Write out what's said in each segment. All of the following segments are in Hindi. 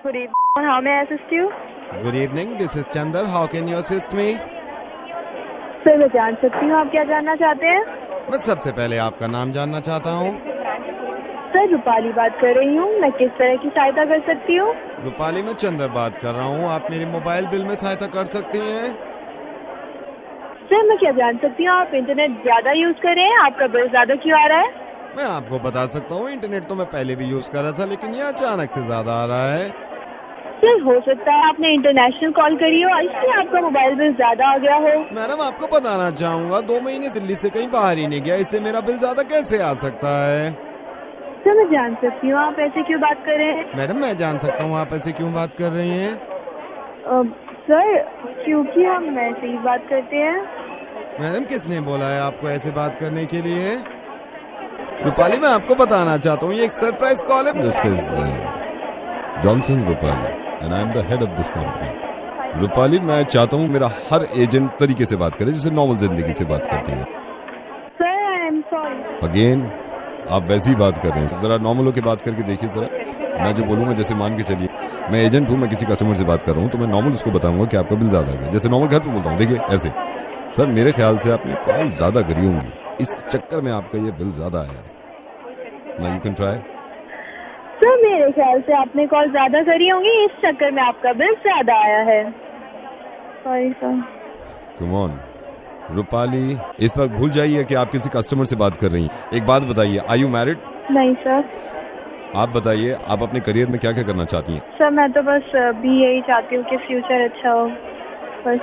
Good evening. How may I assist you? Good evening. This is Chandar. How can you assist me? Sir मैं जान सकती हूँ आप क्या जानना चाहते हैं? मैं सबसे पहले आपका नाम जानना चाहता हूँ। सर रूपाली बात कर रही हूँ। मैं किस तरह की सहायता कर सकती हूँ? रूपाली, मैं चंदर बात कर रहा हूँ। आप मेरी मोबाइल बिल में सहायता कर सकती हैं? सर मैं क्या जान सकती हूँ आप इंटरनेट ज्यादा यूज कर रहे हैं? आपका बिल ज्यादा क्यों आ रहा है? मैं आपको बता सकता हूँ, इंटरनेट तो मैं पहले भी यूज कर रहा था, लेकिन ये अचानक से ज्यादा आ रहा है। सर हो सकता है आपने इंटरनेशनल कॉल करी हो, इसलिए आपका मोबाइल बिल ज्यादा आ गया हो। मैडम, आपको बताना चाहूँगा 2 महीने दिल्ली से कहीं बाहर ही नहीं गया, इसलिए मेरा बिल ज्यादा कैसे आ सकता है? सर मैं जान सकती हूँ आप ऐसे क्यों बात कर रहे हैं? मैडम, मैं जान सकता हूँ आप ऐसे क्यों बात कर रही हैं? सर क्योंकि हम ऐसे ही बात करते हैं। मैडम, किसने बोला है आपको ऐसे बात करने के लिए? रूपाली, मैं आपको बताना चाहता हूँ ये एक सरप्राइज कॉल है। This is Johnson Rupali and I am the head of this company. Rupali, मैं चाहता हूँ मेरा हर एजेंट तरीके से बात करे, जैसे नॉर्मल जिंदगी से बात करते हैं। Sir I am sorry. Again आप वैसी ही बात कर रहे हैं, जरा नॉर्मल होकर बात करके देखिए जरा। मैं जो बोलूंगा, जैसे मान के चलिए मैं एजेंट हूँ, मैं किसी कस्टमर से बात कर रहा हूँ, तो मैं नॉर्मल उसको बताऊंगा कि आपका बिल ज्यादा है, जैसे नॉर्मल घर पे बोलता हूँ। देखिए ऐसे, सर मेरे ख्याल से आपने कॉल ज्यादा करी होंगी, इस चक्कर में आपका ये बिल ज्यादा आया। Now you can try. Sir मेरे ख्याल से आपने कॉल ज्यादा करी होंगी, इस चक्कर में आपका बिल ज्यादा आया है। Sorry sir. Come on Rupali, इस वक्त भूल जाइए कि आप किसी कस्टमर से बात कर रही हैं। एक बात बताइए, आर यू मैरिड? नहीं सर। आप बताइए, आप अपने करियर में क्या क्या करना चाहती हैं? सर मैं तो बस भी यही चाहती हूँ कि फ्यूचर अच्छा हो, बस।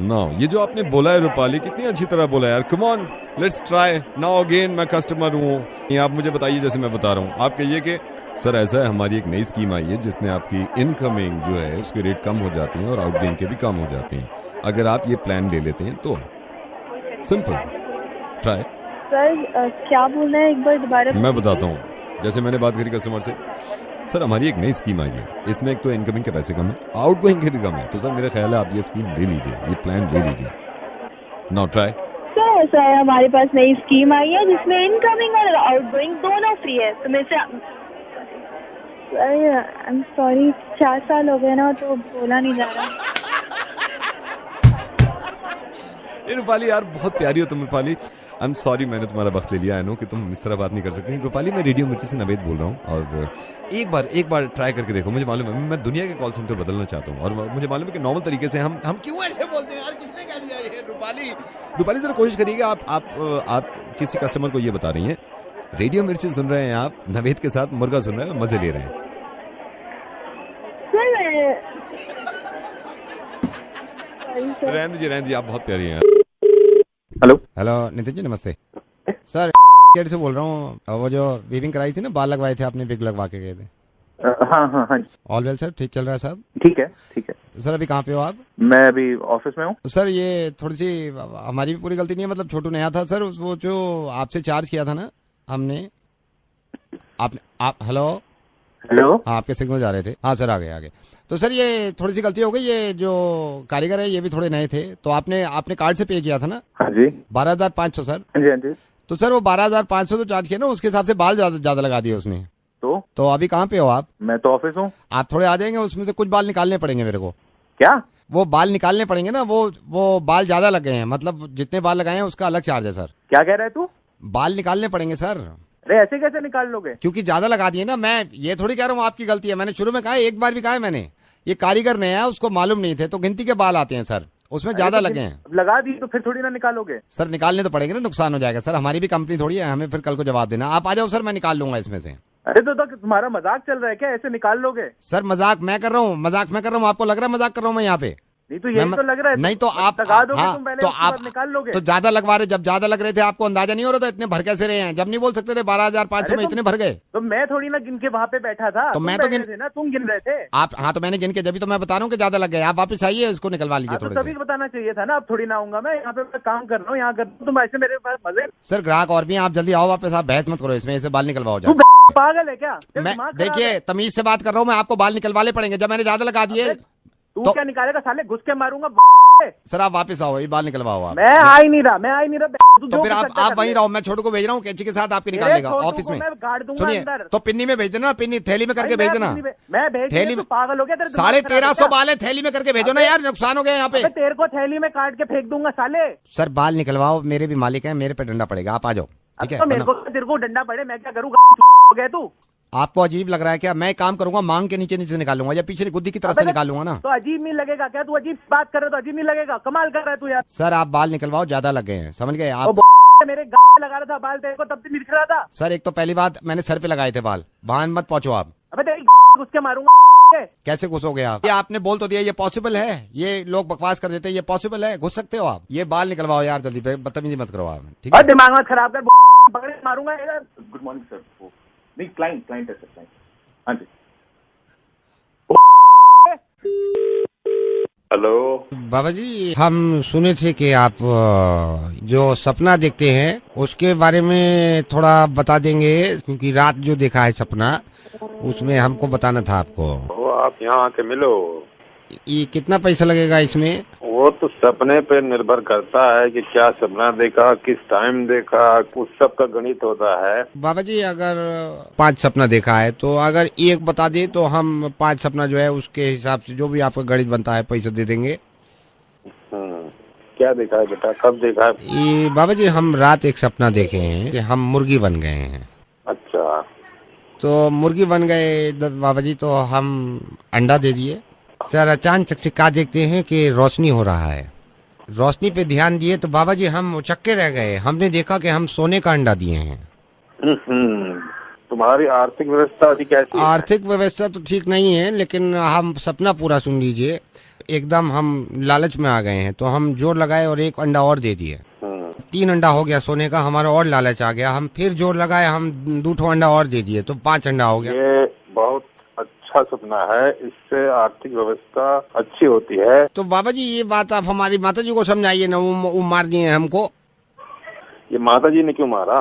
नो, ये जो आपने बोला है रूपाली, कितनी अच्छी तरह बोला यार। Come on, let's try now again. मैं कस्टमर हूँ, आप मुझे बताइए जैसे मैं बता रहा हूँ। आप कहिए कि सर ऐसा है, हमारी एक नई स्कीम आई है जिसमें आपकी इनकमिंग जो है उसके रेट कम हो जाते हैं और आउटगोइंग के भी कम हो जाते हैं, अगर आप ये प्लान ले लेते हैं तो। Simple, try. सर क्या बोल रहे हैं, एक बार दोबारा? मैं बताता हूँ, जैसे मैंने बात करी कस्टमर से। सर हमारी एक नई स्कीम आई है, इसमें एक तो इनकमिंग के पैसे कम है, आउटगोइंग के भी कम है, तो सर मेरा ख्याल है आप ये स्कीम ले लीजिए, ये प्लान ले लीजिए। Now try. सर ऐसा है, हमारे पास नई स्कीम आई है जिसमें इनकमिंग और आउटगोइंग दोनों फ्री है, तो मेरे से आई एम सॉरी, 4 साल हो गए ना तो बोला नहीं जा रहा। रूपाली यार, बहुत प्यारी हो तुम रूपाली। आई एम सॉरी, मैंने तुम्हारा वक्त ले लिया। आई नो कि तुम इस तरह बात नहीं कर सकती। रूपाली, मैं रेडियो मिर्ची से नवेद बोल रहा हूँ, और एक बार ट्राई करके देखो। मुझे मालूम है मैं दुनिया के कॉल सेंटर बदलना चाहता हूँ, और मुझे मालूम है कि नॉर्मल तरीके से हम क्यों ऐसे बोलते हैं यार, किसने कह दिया ये? रूपाली जरा कोशिश करिएगा। आप किसी कस्टमर को ये बता रही हैं रेडियो मिर्ची सुन रहे हैं, आप नवेद के साथ मुर्गा सुन रहे हैं, मजे ले रहे हैं। रहने दीजिए, आप बहुत प्यारी हैं। हेलो नितिन जी, नमस्ते। सर से बोल रहा हूँ, वो जो वीविंग कराई थी ना, बाल लगवाए थे आपने, विग लगवा के गए थे। हाँ। ऑल वेल सर, ठीक चल रहा है साहब? ठीक है। सर अभी कहाँ पे हो आप? मैं अभी ऑफिस में हूँ। सर ये थोड़ी सी हमारी भी पूरी गलती नहीं है, मतलब छोटू नया था सर, वो जो आपसे चार्ज किया था ना हमने, आप हेलो हाँ, आपके सिग्नल जा रहे थे। हाँ सर, आगे। तो सर ये थोड़ी सी गलती हो गई, ये जो कारीगर है ये भी थोड़े नए थे, तो आपने कार्ड से पे किया था ना? हाँ जी। 12,500 सर। हाँ जी। तो सर वो 12,500 तो चार्ज किया ना, उसके हिसाब से बाल ज्यादा लगा दिए उसने। तो अभी कहाँ पे हो आप? मैं तो ऑफिस हूँ। आप थोड़े आ जाएंगे, उसमें से कुछ बाल निकालने पड़ेंगे मेरे को। क्या? वो बाल निकालने पड़ेंगे ना, वो बाल ज्यादा लग गए हैं, मतलब जितने बाल लगाए हैं उसका अलग चार्ज है सर। क्या कह रहा है तू? बाल निकालने पड़ेंगे सर। अरे ऐसे कैसे निकाल लोगे? क्योंकि ज्यादा लगा दिए ना। मैं ये थोड़ी कह रहा हूँ आपकी गलती है, मैंने शुरू में कहा, एक बार भी कहा है मैंने, ये कारीगर नया है, उसको मालूम नहीं थे, तो गिनती के बाल आते हैं सर, उसमें ज्यादा लगे हैं। लगा दी तो फिर थोड़ी ना निकालोगे? सर निकालने तो पड़ेंगे ना, नुकसान हो जाएगा सर, हमारी भी कंपनी थोड़ी है, हमें फिर कल को जवाब देना। आप आ जाओ सर, मैं निकाल लूंगा इसमें से। अरे तो तुम्हारा मजाक चल रहा है क्या? ऐसे निकाल लोगे? सर मजाक मैं कर रहा हूँ, आपको लग रहा है मजाक कर रहा हूँ मैं यहाँ पे? नहीं तो यही तो लग रहा है। नहीं तो आप लगा दोगे हाँ, तुम पहले, तो आप निकाल लोगे। तो ज्यादा लगवा रहे, जब ज्यादा लग रहे थे आपको अंदाजा नहीं हो रहा था इतने भर कैसे रहे हैं? जब नहीं बोल सकते थे 12,500 में इतने भर गए? तो मैं थोड़ी ना गिन के वहाँ पे बैठा था, तो मैं तो गिन थे ना, तुम गिन रहे थे। आप हाँ, तो मैंने गिन के, जब तो मैं बता रहा हूँ कि ज्यादा लग गए। आप वापस आइए, इसको निकलवा लीजिए थोड़े। तभी बताना चाहिए था ना, अब थोड़ी ना आऊंगा मैं, यहाँ पे मैं काम कर रहा हूँ, यहाँ कर रहा हूँ, तुम ऐसे मेरे पास मजे। सर ग्राहक और भी, आप जल्दी आओ वापस, आप बहस मत करो इसमें, ऐसे बाल निकलवाओ जाए। पागल है क्या? मैं देखिए तमीज से बात कर रहा हूँ मैं, आपको बाल निकलवाने पड़ेंगे, जब मैंने ज्यादा लगा दिए। तू क्या निकालेगा साले? घुस के मारूंगा सर आप वापस आओ, ये बाल निकलवाओ आप। मैं आ ही नहीं रहा, मैं आ ही नहीं रहा। तो फिर आप वहीं रहो, मैं छोटू को भेज रहा हूँ कैंची के साथ आपके निकाल लेगा ऑफिस में। सुनिए तो पिन्नी में भेज देना, पिन्नी थैली में करके भेज देना। मैं थैली में पागल हो गया? 1350 बाल है, थैली में करके भेजो ना यार, नुकसान हो गया यहाँ पे। तेरे को थैली में काट के फेंक दूंगा साले। सर बाल निकलवाओ, मेरे भी मालिक है, मेरे पे डंडा पड़ेगा, आप आ जाओ ठीक है। तो मेरे को तेरे को डंडा पड़े, मैं क्या करूँ? हो गया तू? आपको अजीब लग रहा है क्या? मैं काम करूंगा, मांग के नीचे नीचे निकालूंगा या पीछे गुद्दी की तरफ से निकालूंगा ना। तो अजीब नहीं लगेगा क्या? तू अजीब बात कर रहा है तो अजीब नहीं लगेगा? कमाल कर रहा है तू यार। सर आप बाल निकलवाओ, ज्यादा लग गए हैं, समझ गए आप? मेरे लगा रहा था बाल, तेरे को तब से निकल रहा था। सर एक तो पहली बात मैंने सर पे लगाए थे बाल, वहां मत पहुंचो आप। अबे तेरी घुस के मारूंगा। कैसे घुसोगे आप? ये आपने बोल तो दिया, ये पॉसिबल है? ये लोग बकवास कर देते हैं, ये पॉसिबल है? घुस सकते हो आप? ये बाल निकलवाओ यार जल्दी, बदतमीजी मत करो आप, ठीक है? दिमाग मत खराब कर, पकड़ मारूंगा। Good morning sir. नहीं क्लाइंट है सर, क्लाइंट। हाँ जी। हेलो बाबा जी, हम सुने थे कि आप जो सपना देखते हैं उसके बारे में थोड़ा बता देंगे, क्योंकि रात जो देखा है सपना उसमें हमको बताना था आपको। वो आप यहाँ आके मिलो। ये कितना पैसा लगेगा इसमें? वो तो सपने पे निर्भर करता है कि क्या सपना देखा, किस टाइम देखा, उस सब का गणित होता है। बाबा जी अगर 5 सपना देखा है तो अगर एक बता दे तो हम 5 सपना जो है उसके हिसाब से जो भी आपका गणित बनता है पैसा दे देंगे। क्या देखा है बेटा, कब देखा है? ये बाबा जी हम रात एक सपना देखे हैं कि हम मुर्गी बन गए हैं। अच्छा। तो मुर्गी बन गए बाबा जी, तो हम अंडा दे दिए। सर अचानक से क्या देखते हैं कि रोशनी हो रहा है, रोशनी पे ध्यान दिए तो बाबा जी हम उचक्के रह गए, हमने देखा कि हम सोने का अंडा दिए हैं। तुम्हारी आर्थिक व्यवस्था अभी कैसी है? आर्थिक व्यवस्था तो ठीक नहीं है, लेकिन हम सपना पूरा सुन लीजिए। एकदम हम लालच में आ गए हैं तो हम जोर लगाए और एक अंडा और दे दिए। 3 अंडा हो गया सोने का, हमारा और लालच आ गया, हम फिर जोर लगाए, हम 2 अंडा और दे दिए तो 5 अंडा हो गया। ये बहुत अच्छा सपना है, इससे आर्थिक व्यवस्था अच्छी होती है। तो बाबा जी ये बात आप हमारी माता जी को समझाइए ना, वो मार दिए हमको। ये माता जी ने क्यों मारा?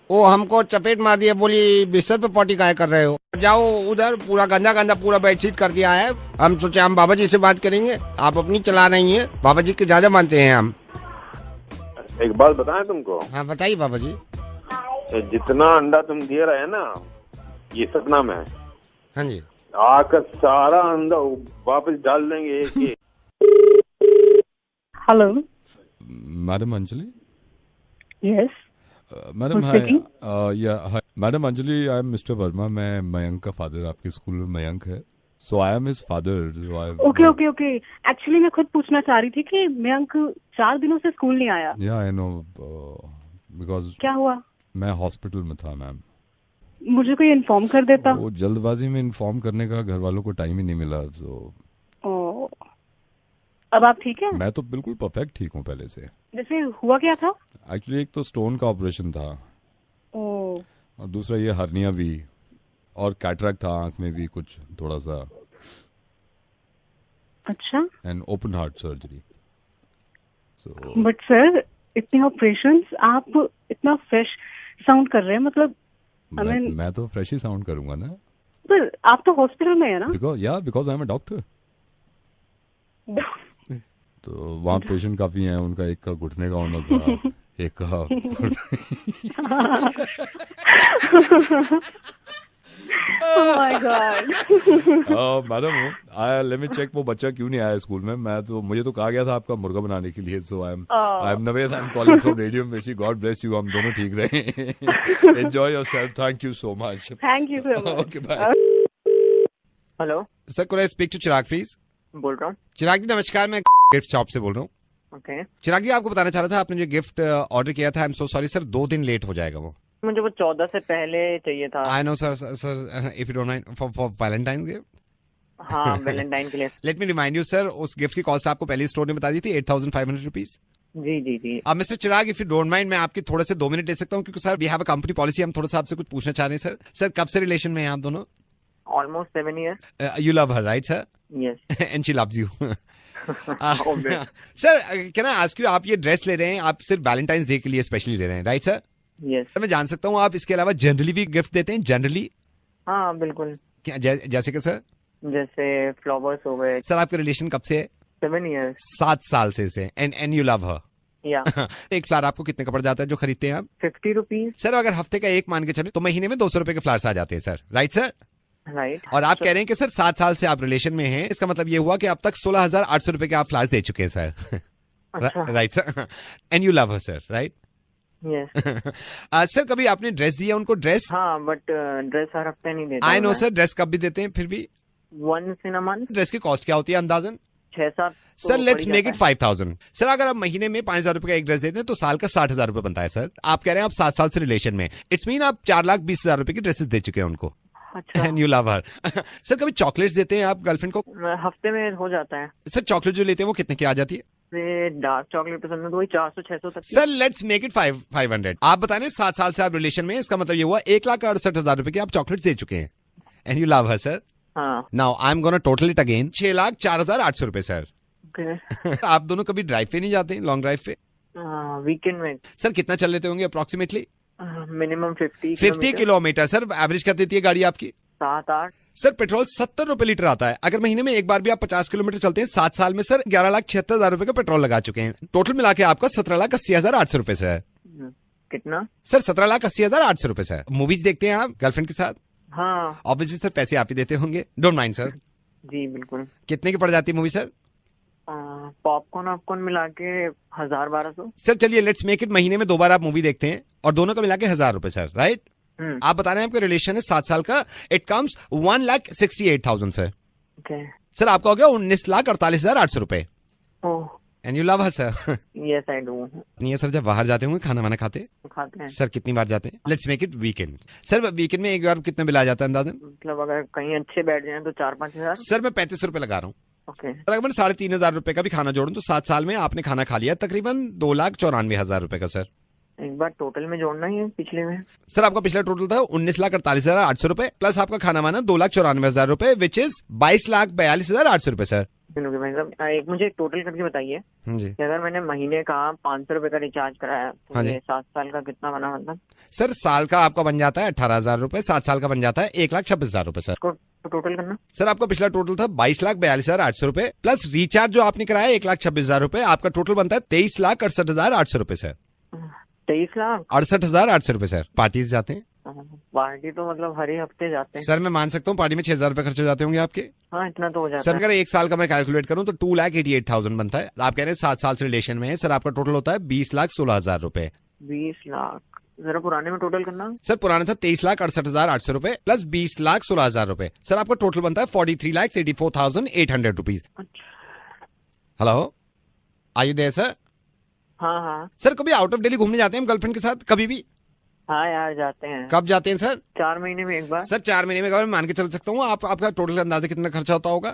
वो हमको चपेट मार दिया, बोली बिस्तर पे पॉटी काहे कर रहे हो, जाओ उधर, पूरा गंदा गंदा पूरा बेडशीट कर दिया है। हम सोचे हम बाबा जी से बात करेंगे, आप अपनी चला रही हैं, बाबा जी के ज्यादा मानते हैं हम। एक बात बताएं तुमको? हाँ बताइए बाबा जी। जितना अंडा तुम दे रहे हैं ना ये सपना में, हाँ जी, आकर सारा अंडा वापस डाल देंगे एक। Hello madam Anjali? Yes madam hi, hi madam Anjali, I am mister Verma, मैं मयंक का फादर, आपके स्कूल में मयंक है, so I am his father. Okay actually मैं खुद पूछना चाह रही थी कि मयंक 4 दिनों से स्कूल नहीं आया। या आई नो, बिकॉज क्या हुआ? मैं हॉस्पिटल में था मैम। मुझे कोई इन्फॉर्म कर देता। वो जल्दबाजी में इन्फॉर्म करने का घर वालों को टाइम ही नहीं मिला, तो अब आप ठीक है? मैं तो बिल्कुल परफेक्ट ठीक हूँ पहले से। जैसे हुआ क्या था? एक्चुअली एक तो स्टोन का ऑपरेशन था, और दूसरा ये हर्निया भी, और कैटरैक्ट था आंख में भी कुछ थोड़ा सा। अच्छा। And open heart surgery. But sir इतने ऑपरेशंस, आप इतना फ्रेश साउंड कर रहे हैं, मतलब मैं तो फ्रेश ही साउंड करूंगा ना। पर आप तो हॉस्पिटल में है ना? Because I am a doctor. तो वहाँ पेशेंट काफी हैं, उनका एक का घुटने का होना था, एक का मैडम लेट मी चेक, वो बच्चा क्यों नहीं आया स्कूल में? मुझे तो कहा गया था आपका मुर्गा बनाने के लिए। So I am Naved, I am calling from radio Mirchi, God bless you, हम दोनों ठीक रहे। Enjoy yourself, thank you so much. Thank you so much. Okay bye. Hello sir could I speak to Chirag please? बोल रहा हूँ। चिराग जी नमस्कार, मैं गिफ्ट शॉप से बोल रहा हूँ। ओके। चिराग जी आपको बताना चाह रहा था, आपने जो गिफ्ट ऑर्डर किया था, I am so sorry sir, 2 दिन लेट हो जाएगा वो। मुझे वो 14 से पहले चाहिए था। I know sir, if you don't mind, for Valentine's gift. हाँ वैलेंटाइन के लिए। Let me remind you sir, उस गिफ्ट की कॉस्ट आपको पहले स्टोर ने बता दी थी, 8500 रुपीज। जी। अब mister Chirag, if you don't mind, मैं आपके थोड़े से 2 मिनट ले सकता हूँ, क्योंकि sir we have a company policy, हम थोड़ा सा आपसे कुछ पूछना चाह रहे हैं। सर कब से रिलेशन में हैं आप दोनों? Almost 7 years। You love her right sir? Yes. And she loves you. Sir can I ask you, आप ये ड्रेस ले रहे हैं, आप सिर्फ वैलेंटाइंस डे के लिए स्पेशली ले रहे हैं राइट सर? यस। मैं जान सकता हूँ आप इसके अलावा जनरली भी गिफ्ट देते हैं? जनरली? हाँ बिल्कुल। क्या जैसे कि सर? जैसे फ्लावर्स हो गए। सर आपका रिलेशन कब से है? 7 years. 7 साल से and you love her. Yeah. एक फ्लावर आपको कितने का पड़ जाता है जो खरीदते हैं आप? 50 rupees. सर अगर हफ्ते का एक मान के चले तो महीने में 200 रुपए के फ्लावर्स आ जाते हैं सर, राइट सर? Right. और आप कह रहे हैं कि सर 7 साल से आप रिलेशन में हैं, इसका मतलब ये हुआ कि अब तक 16,800 रुपए के आप फ्लावर्स दे चुके हैं सर। अच्छा. Right sir, and you love her sir, right? Yes. Sir कभी आपने ड्रेस दिया उनको? ड्रेस? हाँ, बट ड्रेस हर हफ्ते नहीं देता। आई नो सर, ड्रेस कब भी देते हैं फिर भी? Once in a month. Dress की कॉस्ट क्या होती है अंदाजन? 6-7। Sir let's make it 5,000। Sir अगर आप महीने में 5,000 रुपए का एक ड्रेस देते हैं तो साल का 60,000 रुपए बनता है सर। आप कह रहे हैं आप 7 साल से रिलेशन में, इट्स मीन आप 4,20,000 रुपए की ड्रेसेस दे चुके हैं उनको। अच्छा. And you love her. Sir कभी चॉकलेट्स देते हैं आप गर्लफ्रेंड को? हफ्ते में हो जाता है। सर चॉकलेट जो लेते हैं वो कितने की आ जाती है? डार्क चॉकलेट पसंद है तो वही 400-600 तक। Sir let's make it 500। आप बता रहे 7 साल से आप रिलेशन में, इसका मतलब ये हुआ 1,68,000 रुपए की आप चॉकलेट दे चुके हैं। And you love her sir. हाँ. Now I am gonna total it again, 6,04,800 रुपए सर। Okay. आप दोनों कभी ड्राइव पे नहीं जाते, लॉन्ग ड्राइव पे? वीकेंड में। सर कितना चल लेते होंगे approximately? Minimum 50 kilometre. Sir average कर देती है गाड़ी आपकी? 7-8। सर पेट्रोल 70 रुपए लीटर आता है। अगर महीने में एक बार भी आप 50 किलोमीटर चलते हैं 7 साल में सर 11,76,000 रुपए का पेट्रोल लगा चुके हैं। टोटल मिला के आपका 17,80,800 रुपए सर। कितना? सर 17,80,800 रुपए सर। मूवीज देखते हैं आप गर्लफ्रेंड के साथ? हाँ. ऑब्वियसली सर पैसे आप ही देते होंगे, डोंट माइंड सर। जी बिल्कुल। कितने की पड़ जाती है मूवी सर? पॉपकॉर्न मिला के 1,000-1,200। सर चलिए लेट्स मेक इट, महीने में 2 बार आप मूवी देखते हैं और दोनों का मिला के 1,000 रुपए सर, राइट? आप बता रहे हैं आपका रिलेशन है 7 साल का, it comes 1,68,000 sir. Okay. Sir आपका हो गया 19,48,800 रुपए। Oh. And you love her sir. Yes, I do. नहीं है सर, जब बाहर जाते होंगे खाना वाना खाते हैं सर, कितनी बार जाते हैं? Let's make it weekend. Sir weekend में एक बार कितना बिल आ जाता है अंदाजन? मतलब अगर कहीं अच्छे बैठ जाए तो 4-5 हजार। सर मैं 35 रुपए लगा रहा हूँ। ओके. तकरीबन 3,500 रुपए का भी खाना जोड़ूं तो 7 साल में आपने खाना खा लिया तकरीबन 2,94,000 रुपए का सर। एक बार टोटल में जोड़ना ही है पिछले में। सर आपका पिछला टोटल था 19,48,800 रुपए प्लस आपका खाना माना 2,94,000 रुपए विच इज 22,42,800 रुपए सर। भाई साहब एक मुझे एक टोटल करके बताइए जी। कि अगर मैंने महीने का 500 रुपए का रिचार्ज कराया तो हाँ जी। ये 7 साल का कितना बना? मतलब सर साल का आपका बन जाता है 18,000 रुपए, 7 साल का बन जाता है 1,26,000 रुपए सर। इसको टोटल करना। सर आपका पिछला टोटल था 22,42,800 रुपए प्लस रिचार्ज जो आपने कराया 1,26,000 रुपए, आपका टोटल बनता है 23,68,800 रुपए सर। 23,68,800 रुपए सर। पार्टीज जाते हैं? पार्टी तो मतलब हर ही हफ्ते जाते हैं सर मैं मान सकता हूँ पार्टी में 6,000 रुपए खर्च हो जाते होंगे आपके? हाँ इतना तो हो जाता सर है। अगर एक साल का मैं कैलकुलेट करूँ तो 2,88,000 बनता है। आप कह रहे हैं 7 साल से रिलेशन में है सर, आपका टोटल होता है 20,16,000 रुपए। 20 लाख। जरा पुराने में टोटल करना। सर पुराना था 23,68,800 रुपए प्लस 20,16,000 रुपए। सर आपका टोटल बनता है 43,84,800 rupees. Hello are you there sir? हाँ हाँ। सर कभी आउट ऑफ दिल्ली घूमने जाते हैं गर्लफ्रेंड के साथ कभी भी? हाँ यार जाते हैं। कब जाते हैं सर? 4 महीने में एक बार। सर 4 महीने में एक बार मान के चल सकता हूँ आपका टोटल अंदाजा कितना खर्चा होता होगा?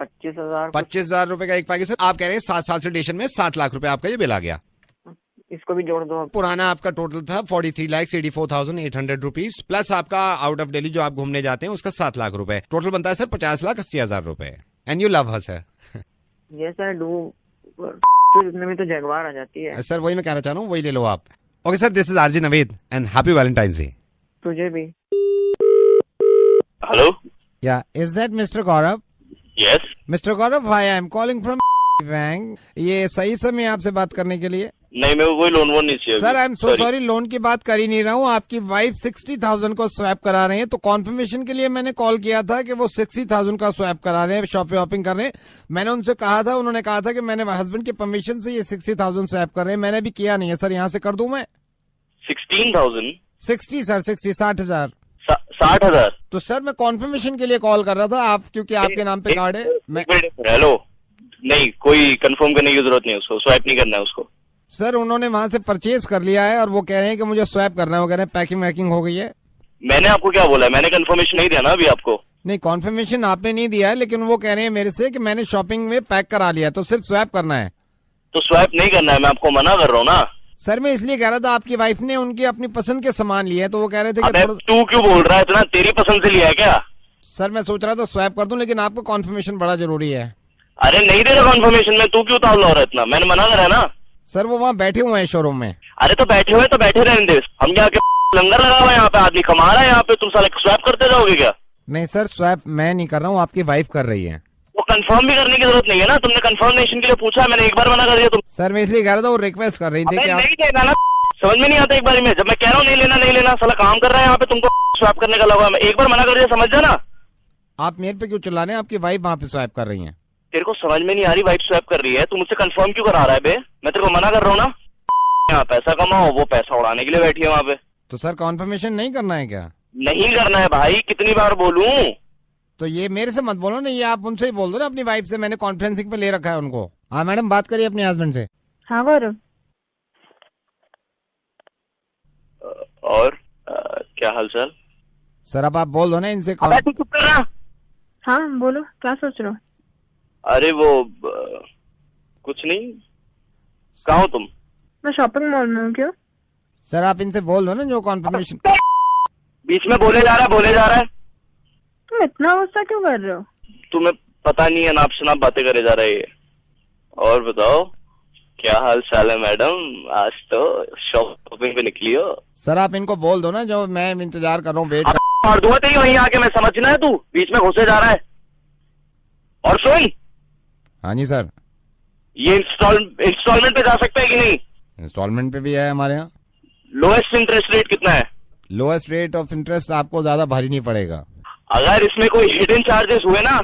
25,000। 25,000 रुपए का एक पैकेज। सर आप कह रहे हैं 7 साल से रिलेशन में 7 लाख रुपए आपका ये बिल आ गया। इसको भी जोड़ दो। पुराना आपका टोटल था 43,84,800 रुपीज प्लस आपका आउट ऑफ दिल्ली जो आप घूमने जाते हैं उसका 7 लाख रुपए। टोटल बनता है सर 50,80,000 रुपए। And you love her sir? ये सर डू तो इतने में तो जगवार आ जाती है। सर वही मैं कहना चाह रहा हूँ, वही ले लो आप। Okay sir, this is RJ Naved and happy Valentine's day. तुझे भी। हेलो, या is that mister Gaurav? Yes mister Gaurav, hi, I am calling from bank. ये सही समय आपसे बात करने के लिए? नहीं, मेरे को कोई लोन वोन नहीं चाहिए। Sir I am so sorry, loan की बात कर ही नहीं रहा हूँ। आपकी वाइफ 60,000 को स्वैप करा रहे हैं, तो कॉन्फर्मेशन के लिए मैंने कॉल किया था कि वो 60,000 का स्वैप करा रहे हैं, शॉपिंग कर रहे हैं। मैंने उनसे कहा था, उन्होंने कहा था कि मैंने हस्बैंड की परमिशन से ये 60,000 स्वैप कर रहे हैं। मैंने भी किया नहीं है सर, यहाँ से कर दूं मैं? 16,000? 60 सर, 60,000। 60,000? तो सर मैं कॉन्फर्मेशन के लिए कॉल कर रहा था, आप क्योंकि आपके नाम पे कार्ड है। हेलो, नहीं, कोई कंफर्म करने की जरूरत नहीं है, उसको स्वैप नहीं करना है उसको। सर उन्होंने वहां से परचेज कर लिया है और वो कह रहे हैं कि मुझे स्वैप करना है। वो कह रहे हैं पैकिंग वैकिंग हो गई है। मैंने आपको क्या बोला? मैंने कंफर्मेशन नहीं दिया ना अभी आपको। नहीं, कॉन्फर्मेशन आपने नहीं दिया है, लेकिन वो कह रहे हैं मेरे से कि मैंने शॉपिंग में पैक करा लिया, तो सिर्फ स्वैप करना है। तो स्वैप नहीं करना है, मैं आपको मना कर रहा हूँ ना। सर मैं इसलिए कह रहा था, आपकी वाइफ ने उनकी अपनी पसंद के सामान लिए हैं, तो वो कह रहे थे कि तू क्यों बोल रहा है इतना? तेरी पसंद से लिया है क्या? सर मैं सोच रहा था स्वैप कर दूं, लेकिन आपको कॉन्फर्मेशन बड़ा जरूरी है। अरे नहीं दे रहा कॉन्फर्मेशन में, तू क्यों तावला हो रहा है इतना? मैंने मना करा है ना। सर वो वहाँ बैठे हुए हैं शोरूम में। अरे तो बैठे हुए तो बैठे रहने दे, हम क्या लंगर लगा हुआ है यहाँ पे, आदमी कमा रहा है यहाँ पे, तुम साले स्वैप करते जाओगे क्या? नहीं सर, स्वैप मैं नहीं कर रहा हूँ, आपकी वाइफ कर रही है। वो कंफर्म भी करने की जरूरत नहीं है ना, तुमने कंफर्मेशन के लिए पूछा, मैंने एक बार मना कर दिया। तुम सर मैं इसलिए कह रहा था, वो रिक्वेस्ट कर रही थी कि नहीं लेना ना, समझ में नहीं आता एक बार में, जब मैं कह रहा हूँ नहीं लेना, साला काम कर रहा है यहाँ पे, तुमको स्वैप करने का लगा, मैं एक बार मना कर दिया, समझ जाना। आप मेरे पे क्यों चिल्ला रहे हैं? आपकी वाइफ वहाँ पे स्वैप कर रही है। तेरे को समझ में नहीं आ रही वाइफ स्वैप कर रही है, तू मुझसे कंफर्म क्यों करा रहा है बे? मैं तेरे को मना कर रहा हूँ ना, यहाँ पैसा कमाओ, वो पैसा उड़ाने के लिए बैठी है वहाँ पे। तो सर कॉन्फर्मेशन नहीं करना है क्या? नहीं करना है भाई, कितनी बार बोलूं? तो ये मेरे से मत बोलो ना, ये आप उनसे ही बोल दो ना, अपनी वाइफ से। मैंने कॉन्फ्रेंसिंग पे ले रखा है उनको। हाँ मैडम, बात करिए अपने हस्बैंड से। हाँ गौरव। और क्या हालचाल? सर अब आप बोल दो ना इनसे। तू चुप कर रहा। हाँ बोलो, क्या सोच रहे हो? अरे वो कुछ नहीं, कहाँ हो तुम? मैं शॉपिंग मॉल में हूँ। क्यों? सर आप इनसे बोल दो ना जो कॉन्फर्मेशन। बीच में बोले जा रहा है। तुम इतना गुस्सा क्यों कर रहे हो? तुम्हें पता नहीं है, नाप शनाप बातें करे जा रहे हैं। और बताओ क्या हाल चाल है मैडम, आज तो शॉपिंग पे निकली हो? सर आप इनको बोल दो ना, जो मैं इंतजार कर रहा हूँ, वेट और दूंगा तेरी वहीं आके, मैं समझना है, तू बीच में घुसे जा रहा है। और सुन। हाँ जी सर। ये इंस्टॉलमेंट पे जा सकता है कि नहीं? इंस्टॉलमेंट पे भी है हमारे यहाँ। लोएस्ट इंटरेस्ट रेट कितना है? लोएस्ट रेट ऑफ इंटरेस्ट आपको ज्यादा भारी नहीं पड़ेगा। अगर इसमें कोई हिडन चार्जेस हुए ना,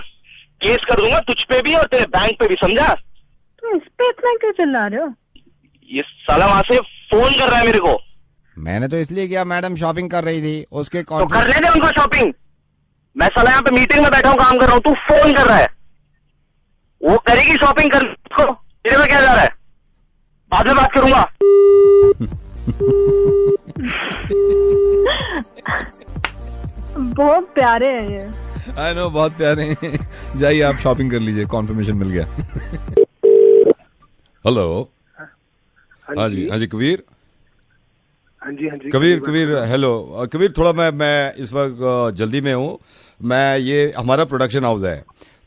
केस कर दूंगा तुझ पे भी और तेरे बैंक पे भी, समझा? तुम इस पे इतना क्यों चिल्ला रहे हो? ये साला वहां से फोन कर रहा है मेरे को। मैंने तो इसलिए किया, मैडम शॉपिंग कर रही थी, उसके तो कर लेने उनको शॉपिंग। मैं साला यहाँ पे मीटिंग में बैठा हूँ, काम कर रहा हूँ, तू फोन कर रहा है। वो करेगी शॉपिंग कर, तेरे में क्या जा रहा है? बाद में बात करूंगा। बहुत प्यारे हैं ये। आई नो, बहुत प्यारे हैं। जाइए आप शॉपिंग कर लीजिए, कॉन्फर्मेशन मिल गया। हेलो। हाँ जी कबीर। हाँ जी कबीर हेलो कबीर, थोड़ा मैं इस वक्त जल्दी में हूँ। मैं ये हमारा प्रोडक्शन हाउस है,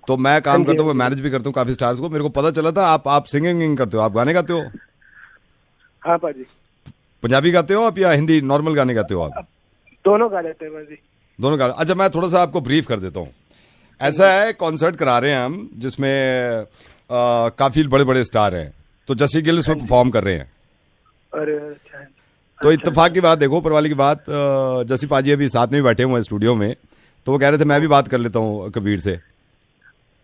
तो मैं काम करता हूँ, मैं मैनेज भी करता हूँ काफी स्टार्स को। मेरे को पता चला था आप सिंगिंग करते हो, आप गाने गाते हो? हाँ पाजी। पंजाबी गाते हो आप या हिंदी नॉर्मल गाने गाते हो आप? दोनों गा लेते हैं पाजी। दोनों गा। अच्छा मैं थोड़ा सा आपको ब्रीफ कर देता हूँ। ऐसा है, कॉन्सर्ट करा रहे हैं हम, जिसमें काफी बड़े बड़े स्टार हैं, तो जसी गिल इसमें परफॉर्म कर रहे हैं। अरे तो इत्तेफाक की बात, देखो ऊपर वाली की बात, जसी पाजी अभी साथ में बैठे हुए हैं स्टूडियो में, तो वो कह रहे थे मैं भी बात कर लेता हूँ कबीर से।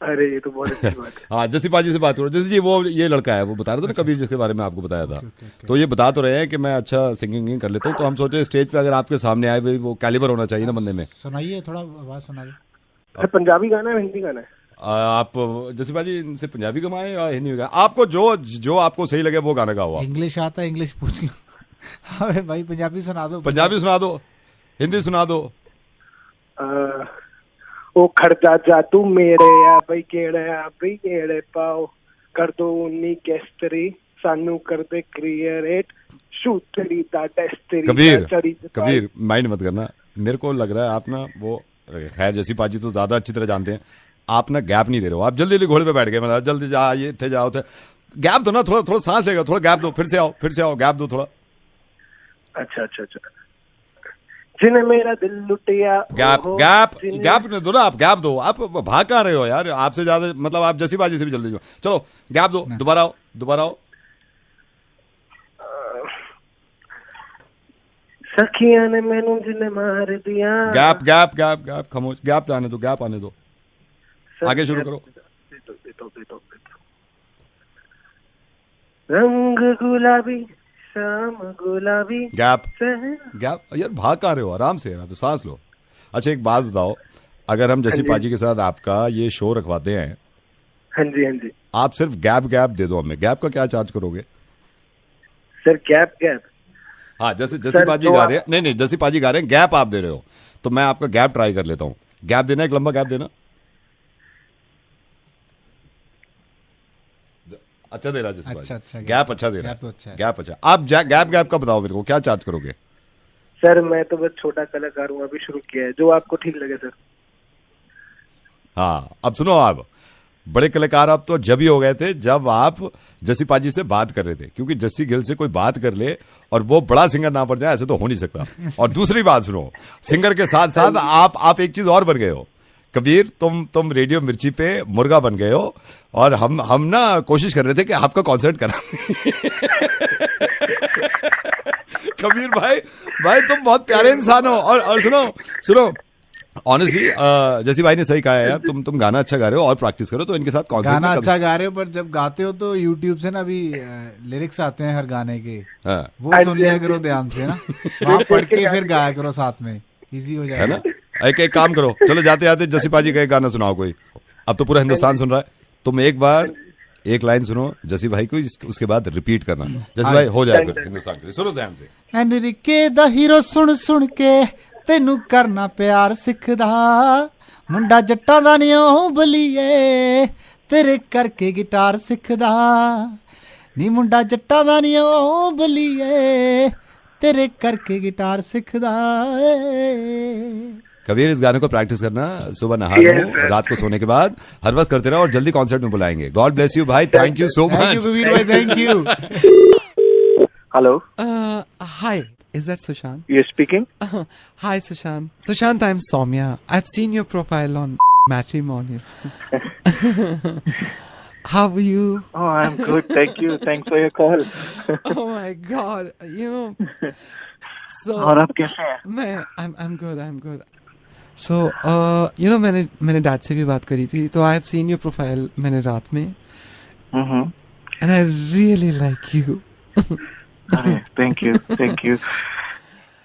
अरे ये तो बहुत अच्छी बात है। हाँ जसी पाजी से बात करो। जसी जी वो ये लड़का है, वो बता रहा था ना कबीर, जिसके बारे में आपको बताया था। तो ये बता तो रहे हैं कि मैं अच्छा सिंगिंग कर लेता हूँ, तो हम सोचे स्टेज पे अगर आपके सामने आए, वो कैलिबर होना चाहिए ना बंदे में। सुनाइए, थोड़ा आवाज सुना दे। पंजाबी गाना है, हिंदी गाना है? आप जसी पाजी इनसे पंजाबी गवाएं या हिंदी गाएं, आपको जो आपको सही लगे वो गाना गाओ। इंग्लिश आता है, इंग्लिश पूछ लो। अबे भाई पंजाबी सुना दो। पंजाबी सुना दो, हिंदी सुना दो। ओ खड़जा जा तू मेरे आ बई केड़े पाओ कर दो उन्नी केस्तरी सानू कर दे क्रिएट शूतरी दा टेस्टरी। कबीर माइंड मत करना, मेरे को लग रहा है आप ना वो, खैर जसी पाजी तो ज्यादा अच्छी तरह जानते हैं, आप ना गैप नहीं दे रहे हो। आप जल्दी घोड़े पे बैठ गए, मतलब जल्दी जा, ये थे जाओ थे, गैप दो ना, थोड़ा सांस लेगा, थोड़ा गैप दो, फिर से आओ, गैप दो थोड़ा। अच्छा जिन्हें मेरा दिल लुटिया। गैप दो ना, आप गैप दो। आप भाग कहाँ रहे हो यार, आपसे ज्यादा, मतलब आप जसी बाजी से भी जल्दी जाओ। चलो गैप दो, दोबारा आओ। सखिया ने मैनू जिन्हें मार दिया। गैप खामोश, गैप आने दो, आगे शुरू करो। रंग गुलाबी शाम गुलाबी। गैप यार, भाग कहाँ रहे हो, आराम से सांस लो। अच्छा एक बात बताओ, अगर हम जसी पाजी के साथ आपका ये शो रखवाते हैं, हाँ जी, आप सिर्फ गैप दे दो हमें, गैप का क्या चार्ज करोगे? सर गैप हाँ, जैसे जसी पाजी गा रहे हैं, नहीं जसी पाजी गा रहे हैं, गैप आप दे रहे हो, तो मैं आपका गैप ट्राई कर लेता हूँ। गैप देना, एक लंबा गैप देना। अच्छा दे रहा है जसी पाजी, अच्छा गैप अच्छा दे रहा है, गैप अच्छा। आप गैप का बताओ मेरे को, क्या चार्ज करोगे? सर मैं तो बस छोटा कलाकार हूँ, अभी शुरू किया है, जो आपको ठीक लगे सर। हाँ अब सुनो, आप बड़े कलाकार आप तो जब ही हो गए थे जब आप जसी पाजी से बात कर रहे थे, क्योंकि जसी गिल से कोई बात कर ले और वो बड़ा सिंगर ना बन जाए, ऐसे तो हो नहीं सकता। और दूसरी बात सुनो, सिंगर के साथ साथ आप एक चीज और बन गए हो कबीर तुम रेडियो मिर्ची पे मुर्गा बन गए हो और हम ना कोशिश कर रहे थे कि आपका कॉन्सर्ट करा। कबीर भाई तुम बहुत प्यारे इंसान हो और सुनो ऑनेस्टली जैसी भाई ने सही कहा है यार, तुम गाना अच्छा गा रहे हो और प्रैक्टिस करो तो इनके साथ कॉन्सर्ट गाना अच्छा गा रहे हो, पर जब गाते हो तो यूट्यूब से ना अभी लिरिक्स आते हैं हर गाने के, वो सुन लिया करो ध्यान से ना, वहाँ पढ़ के फिर गाया करो साथ में, इजी हो जाएगा है ना। एक काम करो, चलो जाते जाते जसी पाजी का एक गाना सुनाओ कोई, अब तो पूरा हिंदुस्तान सुन रहा है, तुम एक बार एक लाइन सुनो जसी भाई को, उसके बाद रिपीट करना। जसी भाई हो जाए फिर हिंदुस्तान के लिए, सुनो ध्यान से। एनरिके दा हीरो सुन सुन के तेनू करना प्यार सिखदा, मुंडा जट्टा दा नी ओ बलीए तेरे करके गिटार सिखदा, नी मुंडा जट्टा दा नी ओ बलीए तेरे करके गिटार सिखदा। कबीर इस गाने को प्रैक्टिस करना, सुबह नहा रात को सोने के बाद हर वक्त करते रहो और जल्दी कॉन्सर्ट में बुलाएंगे। गॉड ब्लेस यू भाई, thank you so much. Kabir भाई thank you. Hello, hi, is that Sushant? you speaking? Hi Sushant. Sushant, I'm Soumya. I've seen your profile on Matrimonial. How are you? Oh, I'm good, thank you. Thanks for your call. Oh my God, you know. So. और आप कैसे हैं? I'm good. So, you know, मैंने डैड से भी बात करी थी, तो I have seen your profile मैंने रात में, and I really like you. अरे थैंक यू।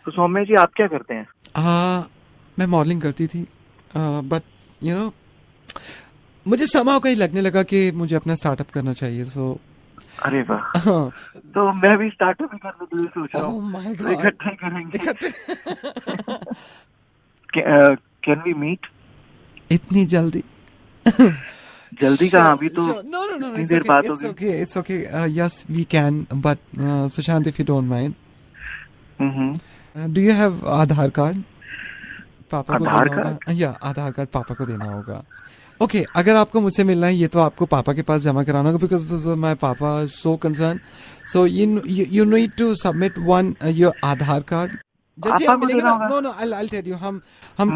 तो सौम्या जी आप क्या करते हैं? मैं मॉडलिंग करती थी, बट यू नो मुझे समाव कहीं लगने लगा कि मुझे अपना स्टार्टअप करना चाहिए, सो अरे वाह, तो मैं भी स्टार्टअप ही करने के लिए सोच रहा हूँ। Oh my God. इकट्ठे करेंगे। Can we meet? इतनी जल्दी? जल्दी कहाँ, अभी तो No, इतनी देर बात होगी। It's okay. Yes, we can, but Sushant, if you don't mind, do you have Aadhaar card? पापा को आधार देना होगा, या आधार कार्ड पापा को देना होगा। ओके, अगर आपको मुझसे मिलना है ये तो आपको पापा के पास जमा कराना होगा, बिकॉज माय पापा so concern, so you need to submit one your Aadhaar card. जैसे आप मिलेंगे ना, नो I'll tell you, हम